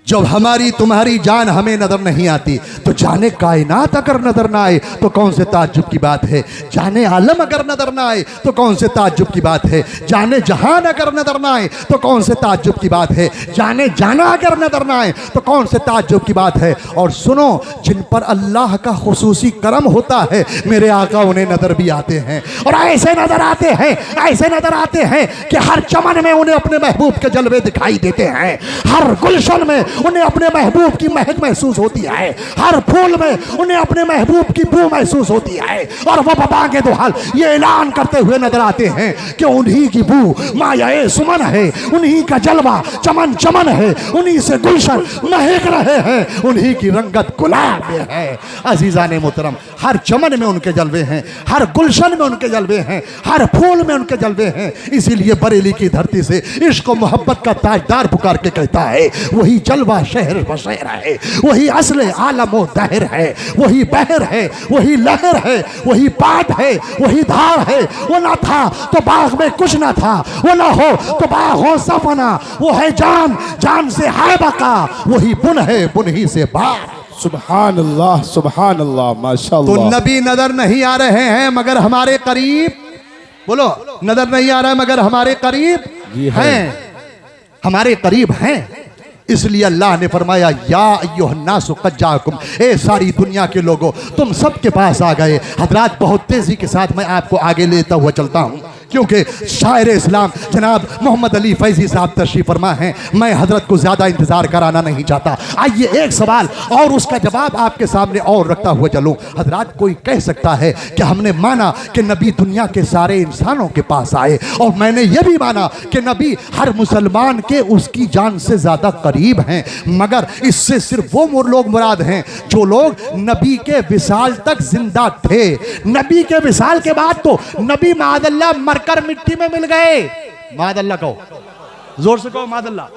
जब हमारी तुम्हारी जान हमें नजर नहीं आती तो जाने कायनात अगर नजर ना आए तो कौन से ताज्जुब की बात है। जाने आलम अगर नजर ना आए तो कौन से ताज्जुब की बात है। जाने जहान अगर नजर ना आए तो कौन से ताज्जुब की बात है। जाने जाना अगर नजर ना आए तो कौन से ताज्जुब की बात है। और सुनो, जिन पर अल्लाह का खुसूसी करम होता है मेरे आका उन्हें नजर भी आते हैं। और ऐसे नजर आते हैं, ऐसे नजर आते हैं कि हर चमन में उन्हें अपने महबूब के जलवे दिखाई देते हैं, हर गुलशन में उन्हें अपने महबूब की महक महसूस होती है, हर फूल में उन्हें अपने महबूब की बू महसूस होती है। और वो बागे दुहाल ये ऐलान करते हुए नजर आते हैं कि उन्हीं की बू मायाए सुमन है, उन्हीं का जलवा चमन चमन है, उन्हीं से गुलशन महक रहे हैं, उन्हीं की रंगत गुलाब है। अजीजाने मोहतरम, हर चमन में उनके जलवे हैं, हर गुलशन में उनके जलवे हैं, हर फूल में उनके जलवे हैं। इसीलिए बरेली की धरती से इश्क और मोहब्बत का ताजदार पुकार के कहता है, वही जलवा शहर बशहर है, वही असले आलमो दहर है, वही बहर है, वही लहर है, वही पाट है, वही धार है। वो ना था तो बाग में कुछ ना था, वो ना हो तो बाग हो सफना। वो है जान, जान से है बका, वही बुन है, बुन ही से बाग। सुभान अल्लाह, सुभान अल्लाह, तो माशाअल्लाह। नबी नजर नहीं आ रहे हैं मगर हमारे करीब, बोलो, नजर नहीं आ रहा है मगर हमारे करीब जी है। हैं, हमारे करीब हैं। इसलिए अल्लाह ने फरमाया, या अय्युहन्नासु क़द जाअकुम, ए सारी दुनिया के लोगों तुम सबके पास आ गए। हजरात, बहुत तेजी के साथ मैं आपको आगे लेता हुआ चलता हूँ क्योंकि शायर इस्लाम जनाब मोहम्मद अली फैजी साहब तशरीफ फरमा हैं। मैं हजरत को ज़्यादा इंतज़ार कराना नहीं चाहता। आइए एक सवाल और उसका जवाब आपके सामने और रखता हुआ चलूँ। हजरात, कोई कह सकता है कि हमने माना कि नबी दुनिया के सारे इंसानों के पास आए, और मैंने ये भी माना कि नबी हर मुसलमान के उसकी जान से ज़्यादा करीब हैं, मगर इससे सिर्फ वो लोग मुराद हैं जो लोग नबी के विसाल तक जिंदा थे। नबी के विसाल के बाद तो नबी मादल्ला मरकर मिट्टी में मिल गए। मादल्ला कहो, जोर से कहो मादल्ला,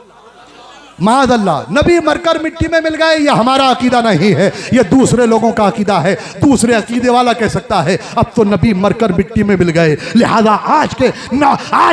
मादल्ला। नबी मरकर मिट्टी में मिल गए। ये हमारा अकीदा नहीं है, ये दूसरे लोगों का अकीदा है। दूसरे अकीदे वाला कह सकता है अब तो नबी मरकर मिट्टी में मिल गए, लिहाजा आज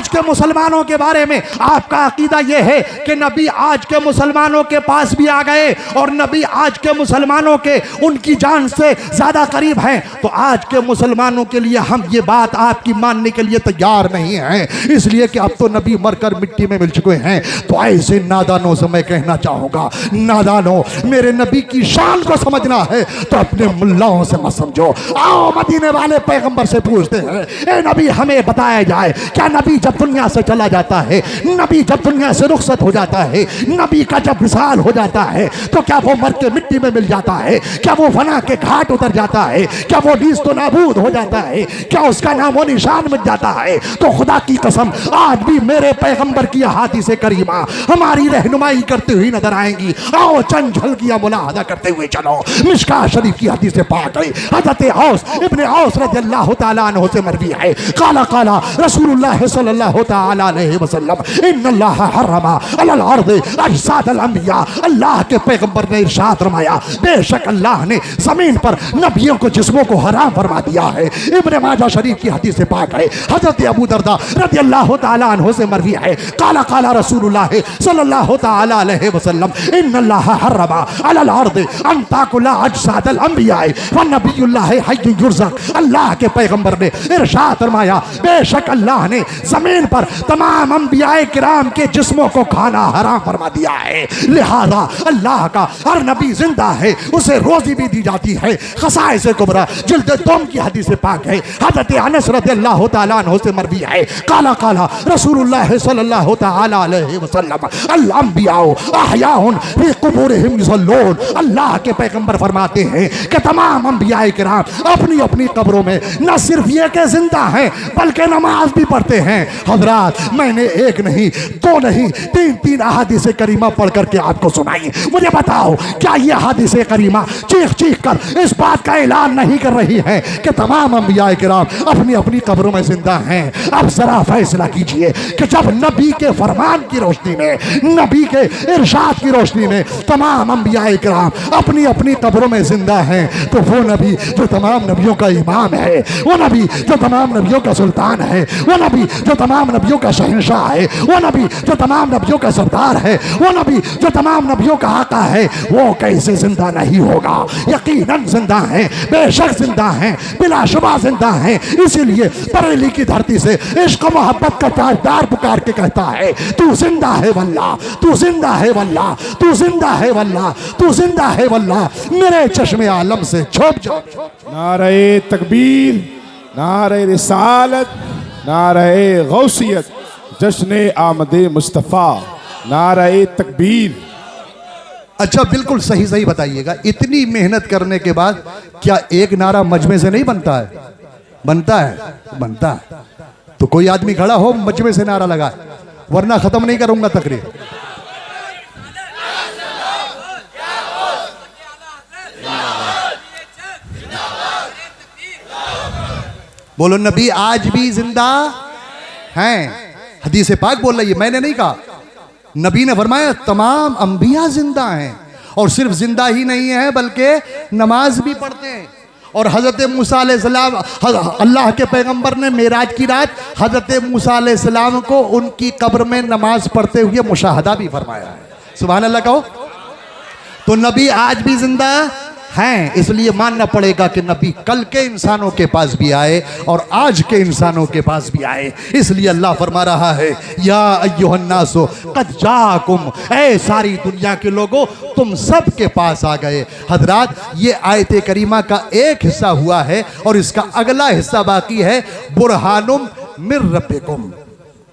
के मुसलमानों के बारे में आपका अकीदा ये है कि नबी आज के मुसलमानों के पास भी आ गए और नबी आज के मुसलमानों के उनकी जान से ज्यादा करीब हैं। तो आज के मुसलमानों के लिए हम ये बात आपकी मानने के लिए तैयार नहीं हैं, इसलिए कि अब तो नबी मरकर मिट्टी में मिल चुके हैं। तो ऐसे नादानों से मैं कहना चाहूंगा, नादानो, मेरे नबी की शान को समझना है तो अपने मुल्लाओं से मत समझो। आओ मदीने वाले पैगंबर से पूछते हैं, ए नबी हमें बताया जाए, क्या नबी जब दुनिया से चला जाता है, नबी जब दुनिया से रुखसत हो जाता है, नबी का जब विसाल हो जाता है तो क्या वो मर के मिट्टी में मिल जाता है? क्या वो फना के घाट उतर जाता है? क्या वो नीस तो नाबूद हो जाता है? क्या उसका नामो निशान मिट जाता है? तो खुदा की कसम आज भी मेरे पैगंबर की हाथी से करीमा हमारी रहनुमाई करते हुए नजर आएंगी। आओ चंद झलकियां मुलाहदा करते हुए चलो। मिशका शरीफ की हदीस से पाक है, हज़रत औस इब्ने औस रज़ियल्लाहु तआला अन्हु से मरवी है, काला काला रसूलुल्लाह सल्लल्लाहु तआला अलैहि वसल्लम इन्नल्लाह हर्रमा अलल अर्द अजसादल अंबिया, अल्लाह के पैगंबर ने इरशाद फरमाया, बेशक अल्लाह ने जमीन पर नबियों को जिस्मों को हराम फरमा दिया है। इब्ने माजा शरीफ की हदीस से पाक है, हज़रत अबू दरदा रज़ियल्लाहु तआला अन्हु से मरवी है, काला काला रसूलुल्लाह सल्लल्लाहु तआला तआला अलैहि वसल्लम इन्नल्लाह हर्रमा अलल अर्द अन ताकुला अजसादल अंबिया व नबियुल्लाह हय्युन युरज़क़। अल्लाह के पैगंबर ने इरशाद फरमाया, बेशक अल्लाह ने जमीन पर तमाम अंबियाए किराम के जिस्मों को खाना हराम फरमा दिया है, लिहाजा अल्लाह का हर नबी जिंदा है, उसे रोजी भी दी जाती है। खसाइस कुबरा जिल्द दोम की हदीस पाक है, हज़रत अनस रज़ियल्लाहु तआला अन्हु से मरवी है, काला काला रसूलुल्लाह सल्लल्लाहु तआला अलैहि वसल्लम अल अंबियाउ अहयाउन फी कुबूरिहिम युसल्लून। अल्लाह के पैगंबर फरमाते हैं कि तमाम अंबियाए किराम अपनी अपनी कब्रों में न सिर्फ ये के जिंदा हैं बल्कि नमाज भी पढ़ते हैं। हजरात, मैंने एक नहीं, दो नहीं, तीन तीन अहादीस करीमा पढ़ करके आपको सुनाई। मुझे बताओ, क्या ये अहादीस करीमा चीख चीख कर इस बात का ऐलान नहीं कर रही है कि तमाम अंबियाए किराम अपनी अपनी कब्रों में जिंदा हैं? अब जरा फैसला कीजिए कि जब नबी के फरमान की रोशनी में, नबी के इरशाद की रोशनी में तमाम अंबियाए किराम अपनी अपनी कब्रों में जिंदा हैं, तो वो नबी जो तमाम नबियों का इमाम है, वो नबी जो तमाम नबियों का सुल्तान है, वो नबी जो तमाम नबियों का शहंशाह है, वो नबी जो तमाम नबियों का सरदार है, वो नबी जो तमाम नबियों का आका है, वो कैसे जिंदा नहीं होगा? यकीनन जिंदा है, बेशक जिंदा है, बिलाशुबा जिंदा है। इसीलिए बरेली की धरती से इश्क मोहब्बत का ताजदार पुकार के कहता है, तू जिंदा है वल्लाह, तू जिंदा है वल्लाह, तू जिंदा है वल्लाह, तू जिंदा है वल्लाह, मेरे चश्मे आलम से छुप जाओ। नारे तकबीर, नारे रिसालत, नारे गौसियत, जश्न आमदे मुस्तफ़ा, नारे तकबीर। अच्छा, बिल्कुल सही सही बताइएगा, इतनी मेहनत करने के बाद क्या एक नारा मजमे से नहीं बनता है? बनता है, बनता है। तो कोई आदमी खड़ा हो मजमे से नारा लगाए, वरना खत्म नहीं करूंगा तकरीर। बोलो, नबी आज भी जिंदा हैं। हदीस पाक बोल रही है, मैंने नहीं कहा। नबी ने फरमाया तमाम अंबिया जिंदा हैं, और सिर्फ जिंदा ही नहीं है बल्कि नमाज भी पढ़ते हैं। और हज़रत मूसा अलैहिस्सलाम, अल्लाह के पैगंबर ने मेराज की रात हज़रत मूसा अलैहिस्सलाम को उनकी कब्र में नमाज पढ़ते हुए मुशाहदा भी फरमाया है। सुभान अल्लाह कहो। तो नबी आज भी जिंदा हैं, इसलिए मानना पड़ेगा कि नबी कल के इंसानों के पास भी आए और आज के इंसानों के पास भी आए। इसलिए अल्लाह फरमा रहा है, या अय्युहन्नासो कद जाकुम, ऐ सारी दुनिया के लोगों तुम सब के पास आ गए। हजरात, ये आयत करीमा का एक हिस्सा हुआ है और इसका अगला हिस्सा बाकी है, बुरहानुम मिर रब्बिकुम।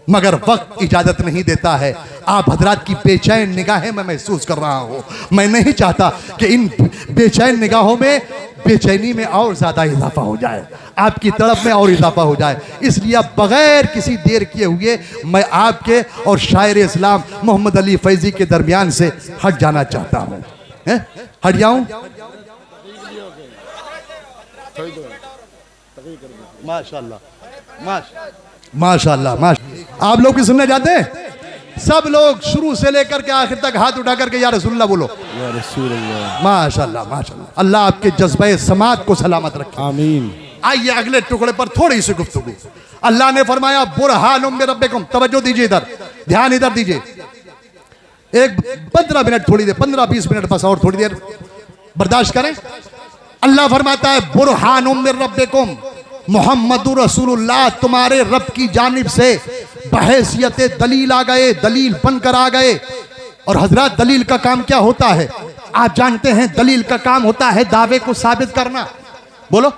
मगर वक्त इजाजत नहीं देता है। आप हजरात की बेचैन निगाहें मैं महसूस कर रहा हूँ। मैं नहीं चाहता कि इन बेचैन निगाहों में बेचैनी में और ज़्यादा इजाफा हो जाए, आपकी तड़प में और इजाफा हो जाए। इसलिए अब बग़ैर किसी देर किए हुए मैं आपके और शायर इस्लाम मोहम्मद अली फैज़ी के दरमियान से हट जाना चाहता हूँ। हट जाऊँ? माशाअल्लाह, माशाअल्लाह। आप लोग भी सुनने जाते हैं? सब लोग शुरू से लेकर के आखिर तक हाथ उठा करके या रसूलुल्लाह बोलो। या रसूलुल्लाह। माशाअल्लाह, माशाअल्लाह। अल्लाह आपके जज्बे समात को सलामत रखे, आमीन। आइए अगले टुकड़े पर थोड़ी सी गुफ्तगू। अल्लाह ने फरमाया बुरहानुम मिर रब्बिकुम। तवज्जो दीजिए, इधर ध्यान, इधर दीजिए। एक 15 मिनट, थोड़ी देर, 15-20 मिनट बस, और थोड़ी देर बर्दाश्त करें। अल्लाह फरमाता है बुरहानुम मिर रब्बिकुम, मोहम्मदुर रसूलुल्लाह तुम्हारे रब की जानिब से बहैसियत दलील आ गए, दलील बनकर आ गए। और हजरत, दलील का काम क्या होता है? आप जानते हैं दलील का काम होता है दावे को साबित करना। बोलो,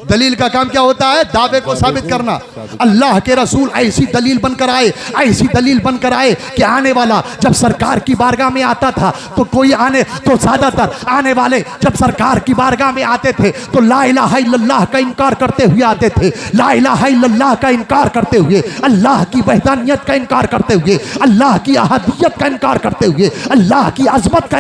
दलील का काम क्या होता है? दावे को साबित करना। अल्लाह के रसूल ऐसी दलील बनकर आए, ऐसी दलील बनकर आए कि आने वाला जब सरकार की बारगाह में आता था तो कोई आने, तो ज्यादातर आने वाले जब सरकार की बारगाह में आते थे तो ला इलाहा इल्लल्लाह का इनकार करते हुए आते थे। ला इलाहा इल्लल्लाह का इनकार करते हुए, अल्लाह की वहदानियत का इनकार करते हुए, अल्लाह की अहदियत का इनकार करते हुए, अल्लाह की अजमत का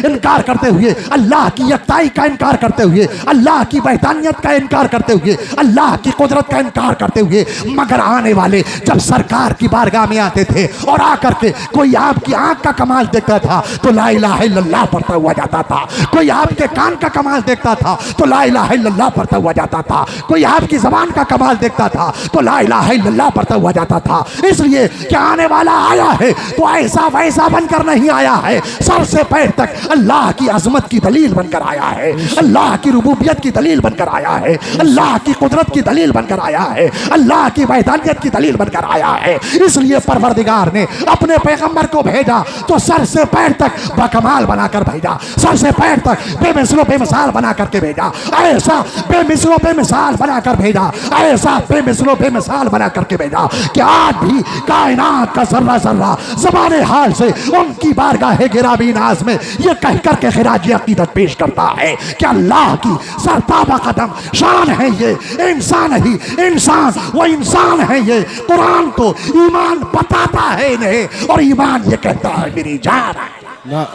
इनकार करते हुए, अल्लाह की यकताई का इनकार करते हुए, अल्लाह की वैधानियत का इनकार करते हुए, अल्लाह की कुदरत का इनकार करते हुए। मगर आने वाले जब सरकार की बारगाह में आते थे और आकर के कोई आपकी आंख का कमाल देखता था तो ला इलाहा इल्लल्लाह पढ़ता हुआ जाता था, कोई आपके कान का कमाल देखता था तो ला इलाहा इल्लल्लाह पढ़ता हुआ जाता था, कोई आपकी जबान का कमाल देखता था तो ला इलाहा इल्लल्लाह पढ़ता हुआ जाता था। इसलिए क्या आने वाला आया है तो ऐसा वैसा बनकर नहीं आया है, सर से पैर तक अल्लाह की अजमत की दलील बनकर आया है, अल्लाह की रुबूबियत की दलील बनकर आया है, अल्लाह की कुदरत की दलील बनकर आया है, अल्लाह की वैधानियत की दलील बनकर आया है। इसलिए परवरदिगार ने अपने पैगंबर को भेजा तो सर से पैर तक बकमाल बनाकर भेजा, सर से पैर तक बेमिसलो बेमिसाल बना करके भेजा, ऐसा बेमिसलो बेमिसाल बनाकर भेजा, ऐसा बेमिसलो बेमिसाल बना करके भेजा कि आज भी कायनात का जर्रा जर्रा ज़बाने हाल से उनकी बारगाह गिराबी नाज में ये कह करके खिराजी अकीदत पेश करता है कि अल्लाह की सरताबा कदम शान है ये इंसान ही इंसान, वो इंसान है ये। कुरान तो ईमान बताता है इन्हें और ईमान ये कहता है मेरी जान है।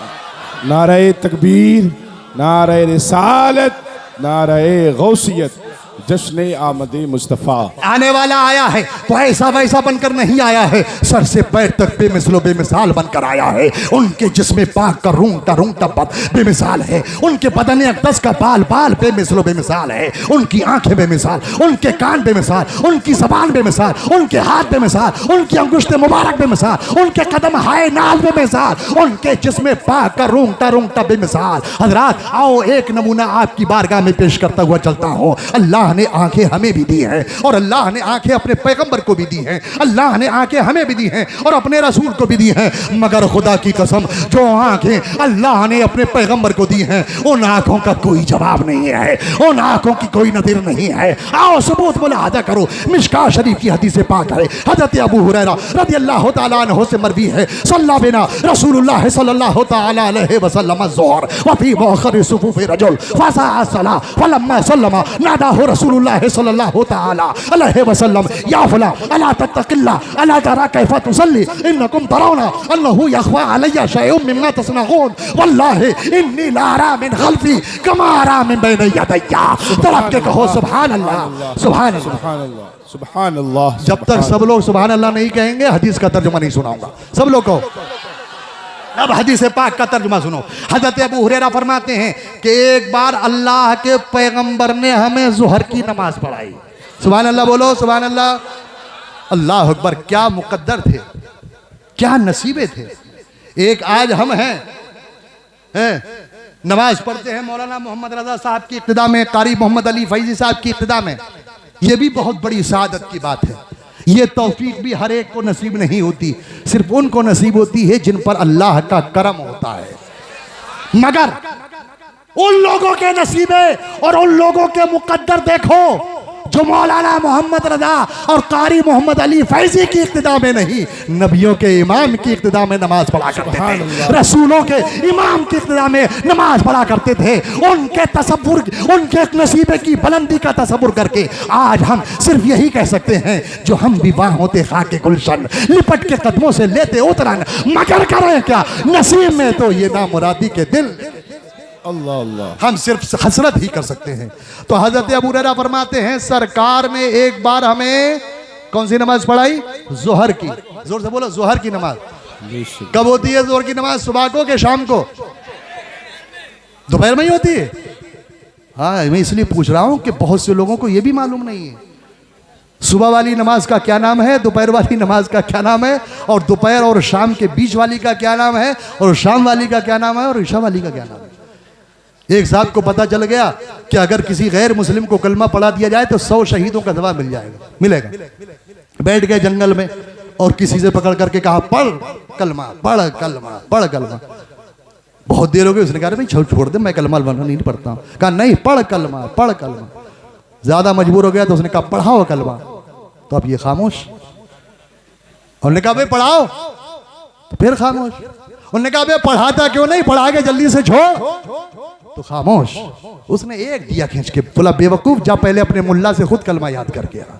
नारे तकबीर, नारे रिसालत, नारे गौसियत, जश्न आमदे मुस्तफ़ा। आने वाला आया है तो ऐसा वैसा बनकर नहीं आया है, सर से पैर तक बेमिसलो बेमिसाल बनकर आया है। उनके जिस्म पाक का रूंगटा बेमिसाल है, उनके बदन अक़दस का बाल बाल बेमिसलो बेमिसाल है, उनकी आंखें बेमिसाल, उनके कान बेमिसाल, उनकी ज़बान बेमिसाल, उनके हाथ बेमिसाल, उनकी अंगुश्त मुबारक बेमिसाल, उनके कदम हाय नाल बेमिसाल, उनके जिस्म पाक का रूंगटा बेमिसाल। हज़रात आओ एक नमूना आपकी बारगाह में पेश करता हुआ चलता हूँ। अल्लाह ने आंखें हमें भी दी हैं और अल्लाह ने आंखें अपने पैगंबर को भी दी हैं, अल्लाह ने आंखें हमें भी दी हैं और अपने रसूल को भी दी हैं। मगर खुदा की कसम जो आंखें अल्लाह ने अपने पैगंबर को दी हैं उन आंखों का कोई जवाब नहीं है, उन आंखों की कोई नज़ीर नहीं है। आओ सबूत मुलाहजा करो, मिशका शरीफ की हदीस पाक है, हज़रत अबू हुरैरा रज़ियल्लाहु तआला अन्हु से मरवी है, सल्ला बिना रसूलुल्लाह सल्लल्लाहु तआला अलैहि वसल्लम ज़ुहर व फी मुअख्खर सुफूफ रजुल फज़ा सला फलम्मा सल्लमा नादाहु रसूलुल्लाह सल्लल्लाहु तआला अलैहि वसल्लम या फला अला तत्तकिल्ला अला तरा कैफा तुसल्ली इन्नकुम तराउना अन्नहु यख्फा अलैया शैउम मिम्मा तस्नऊन वल्लाहि इन्नी ला अरा मिन खल्फी कमा अरा मिन बैन यदैया। तरफ के कहो सुभान अल्लाह सुभान अल्लाह सुभान अल्लाह सुभान अल्लाह। जब तक सब लोग सुभान अल्लाह नहीं कहेंगे हदीस का तर्जुमा नहीं सुनाऊंगा। सब लोग कहो अब हदीस पाक का तर्जुमा सुनो। हज़रत अबू हुरैरा फरमाते हैं कि एक बार अल्लाह के पैगंबर ने हमें ज़ुहर की नमाज पढ़ाई। सुभान अल्लाह बोलो सुभान अल्लाह। अल्लाह अकबर, क्या मुकद्दर थे, क्या नसीबे थे। एक आज हम हैं नमाज पढ़ते हैं मौलाना मोहम्मद रजा साहब की इब्तिदा में, कारी मोहम्मद अली फैजी साहब की इब्तिदा में। ये भी बहुत बड़ी सआदत की बात है। ये तौफीक भी हर एक को नसीब नहीं होती, सिर्फ उनको नसीब होती है जिन पर अल्लाह का करम होता है। मगर उन लोगों के नसीबे और उन लोगों के मुकद्दर देखो जो मौलाना मोहम्मद रजा और कारी मोहम्मद अली फैजी की इब्तिदा में नहीं, नबियों के इमाम की इब्तिदा में नमाज पढ़ा करते थे, रसूलों के इमाम की इब्तिदा में नमाज पढ़ा करते थे। उनके तसव्वुर, उनके नसीबे की बुलंदी का तसव्वुर करके आज हम सिर्फ यही कह सकते हैं जो हम भी वहाँ होते खाके गुलशन लिपट के कदमों से लेते उतरन, मगर करें क्या नसीब में तो ये नामुरादी के दिल। अल्लाह अल्लाह, हम सिर्फ हसरत ही कर सकते हैं। तो हज़रत अबू हुरैरा फरमाते हैं सरकार ने एक बार हमें कौन सी नमाज पढ़ाई? ज़ोहर की। जोर से बोलो ज़ोहर की नमाज। कब होती है ज़ोहर की नमाज? सुबह को के शाम को? दोपहर में ही होती है। हाँ, मैं इसलिए पूछ रहा हूँ कि बहुत से लोगों को यह भी मालूम नहीं है सुबह वाली नमाज का क्या नाम है, दोपहर वाली नमाज का क्या नाम है, और दोपहर और शाम के बीच वाली का क्या नाम है, और शाम वाली का क्या नाम है, और ईशा वाली का क्या नाम है। एक साहब को पता चल गया कि अगर किसी गैर मुस्लिम को कलमा पढ़ा दिया जाए तो 100 शहीदों का जवाब मिल जाएगा, मिलेगा। बैठ गए जंगल में और किसी से पकड़ करके कहा पढ़ कलमा, पढ़ कलमा, पढ़ कलमा। बहुत देर हो गई, उसने कहा भाई छोड़ दे, मैं कलमा नहीं पढ़ता हूँ। कहा नहीं, पढ़ कलमा, पढ़ कलमा। ज्यादा मजबूर हो गया तो उसने कहा पढ़ाओ कलमा। तो अब ये खामोश। उन्होंने कहा भाई पढ़ाओ, तो फिर खामोश। उन्होंने कहा भाई पढ़ाता क्यों नहीं, पढ़ा के जल्दी से छोड़, तो खामोश। उसने एक दिया खींच के, बोला बेवकूफ जा पहले अपने मुल्ला से खुद कलमा याद करके आ।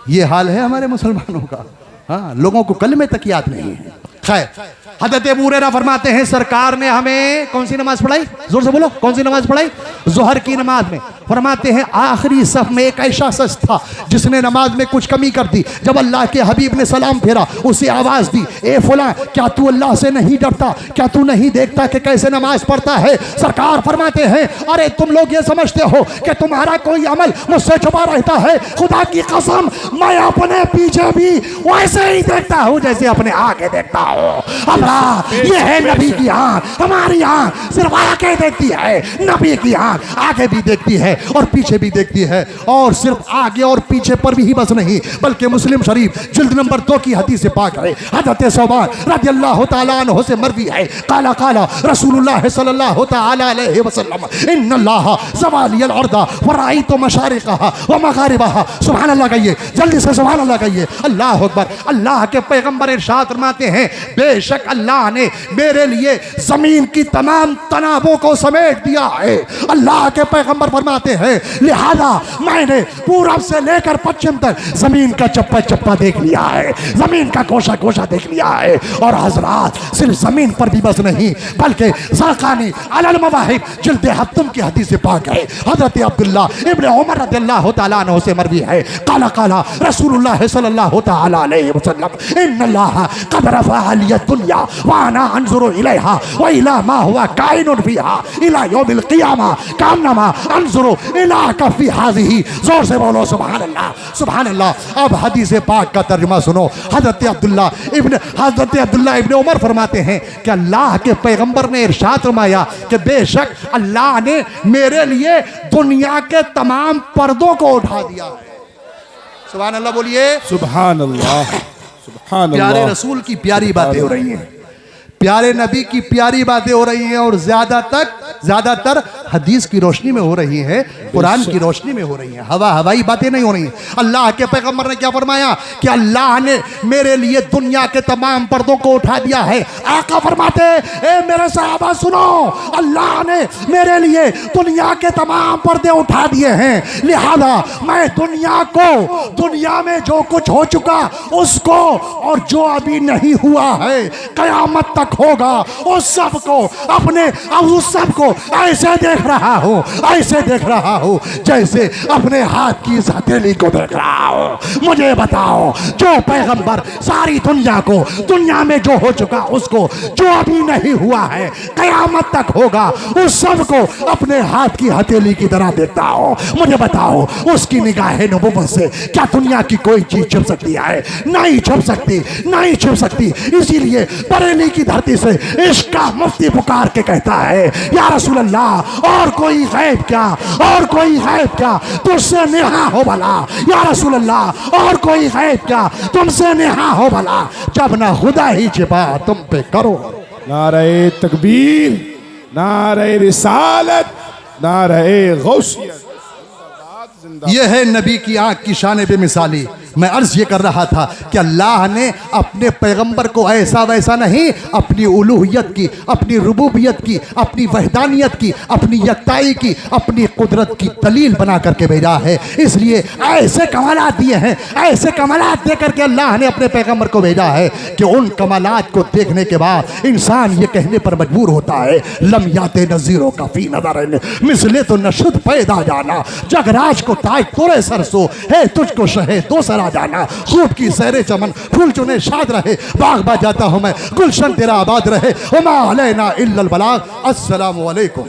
ये हाल है हमारे मुसलमानों का। हाँ, लोगों को कलमे तक याद नहीं है। खैर, हज़रत अबू हुरैरा फरमाते हैं सरकार ने हमें कौन सी नमाज पढ़ाई, जोर से बोलो, कौन सी नमाज पढ़ाई? जोहर की नमाज में। फरमाते हैं आखिरी सफ में एक ऐसा शख्स था जिसने नमाज में कुछ कमी कर दी। जब अल्लाह के हबीब ने सलाम फेरा, उसे आवाज़ दी, ए फुला, क्या तू अल्लाह से नहीं डरता? क्या तू नहीं देखता कि कैसे नमाज पढ़ता है? सरकार फरमाते हैं अरे तुम लोग ये समझते हो कि तुम्हारा कोई अमल मुझसे छुपा रहता है? खुदा की कसम, मैं अपने पीछे भी वैसे ही देखता हूँ जैसे अपने आगे देखता हूँ। अल्लाह, ये है नबी की आंख। हमारी आंख सिर्फ आगे देखती है, नबी की आंख आगे भी देखती है और पीछे भी देखती है। और सिर्फ आगे और पीछे पर भी बस नहीं, बल्कि मुस्लिम शरीफ जिल्द नंबर 2 की हदीस पाक है, हज़रत सौबान रज़ियल्लाहु ताला अन्हु से मरवी है, काला काला रसूलुल्लाह सल्लल्लाहु ताला अलैहि वसल्लम इन्नल्लाह ज़वालियल अर्दा व रअयतु मशारिक़हा व मग़ारिबहा। सुभान अल्लाह कहिए, जल्दी से सुभान अल्लाह कहिए। अल्लाह अकबर। अल्लाह के पैगंबर इरशाद फरमाते हैं बेशक अल्लाह ने मेरे लिए ज़मीन की तमाम तनाबों को समेट दिया है। अल्लाह के पैगंबर फरमाते हैं लिहाजा मैंने पूरब से लेकर पश्चिम तक ज़मीन का चप्पा चप्पा देख लिया है, ज़मीन का कोशा कोशा देख लिया है। और हजरात सिर्फ ज़मीन पर भी बस नहीं, बल्कि ज़रक़ानी अलल मवाहिब जिल्द हत्तम की हदीस पाक है, हज़रत अब्दुल्लाह इब्न उमर रज़ियल्लाहु ताला अन्हु से मरवी है, काला काला रसूलुल्लाह सल्लल्लाहु ताला अलैहि वसल्लम इन्नल्लाह क़द रफ़अ लिय दुनिया व अना अंजुरु इलैहा व इला मा हुवा काइनुन फ़ीहा इला यौमिल क़ियामा कान्नमा अंजुरु इला कफ़ी हाज़िही। जोर से बोलो सुभान अल्लाह, सुभान अल्लाह। अब हदीस पाक का तर्जुमा सुनो। हज़रत अब्दुल्लाह इब्न उमर फरमाते हैं कि अल्लाह के पैगंबर ने इरशाद फरमाया कि बेशक अल्लाह ने मेरे लिए दुनिया के तमाम पर्दों को उठा दिया है। सुभान अल्लाह बोलिए, सुभान अल्लाह, सुभान प्यारे अल्लाह। रसूल की प्यारी बातें हो रही हैं, प्यारे नबी की प्यारी बातें हो रही हैं और ज़्यादातर हदीस की रोशनी में हो रही है, कुरान की रोशनी में हो रही है, हवाई बातें नहीं हो रही हैं। अल्लाह के पैगंबर ने क्या फरमाया कि अल्लाह ने मेरे लिए दुनिया के तमाम पर्दों को उठा दिया है। आका फरमाते ए मेरे सहाबा सुनो, अल्लाह ने मेरे लिए दुनिया के तमाम पर्दे उठा दिए हैं, लिहाजा मैं दुनिया में जो कुछ हो चुका उसको और जो अभी नहीं हुआ है कयामत तक होगा उस सब को ऐसे देख रहा हूँ जैसे अपने हाथ की इस हथेली को देख रहा हूँ। मुझे बताओ, जो पैगंबर सारी दुनिया में जो हो चुका उसको, जो अभी नहीं हुआ है कयामत तक होगा, उस सब को अपने हाथ की हथेली की तरह देखता हूँ। मुझे बताओ, उसकी निगाह नबुव्वत से क्या दुनिया की कोई चीज छुप सकती है? नहीं छुप सकती। इसीलिए बरेली की धरती से इश्क का मुफ्ती पुकार के कहता है या रसूल अल्लाह, और कोई गैब क्या तुझसे नेहा हो भला? या रसूल अल्लाह, और कोई गैब क्या तुमसे नेहा हो भला? जब ना खुदा ही छिपा तुम पे करो। नारे तकबीर, नारे रिसालत, नारे गौसियत। यह है नबी की आंख की शान बेमिसाली। मैं अर्ज ये कर रहा था कि अल्लाह ने अपने पैगंबर को ऐसा वैसा नहीं, अपनी उलूहियत की, अपनी रुबूबियत की, अपनी वहदानियत की, अपनी यकताई की, अपनी कुदरत की दलील बना करके भेजा है। इसलिए ऐसे कमालात दिए हैं, ऐसे कमालात दे करके अल्लाह ने अपने पैगंबर को भेजा है कि उन कमालात को देखने के बाद इंसान ये कहने पर मजबूर होता है लम याते नज़ीरों का फी नज़र मिसले तो नशुद पैदा जाना, जगराज को ताज तोरे सरसो है, तुझको शहे दो सरा जाना, खूब की सैरे चमन फूल चुने शाद रहे, बाग बा जाता हूँ मैं, गुलशन तेरा आबाद रहे, वमा अलैना इल्लल बलाग। अस्सलामु अलैकुम।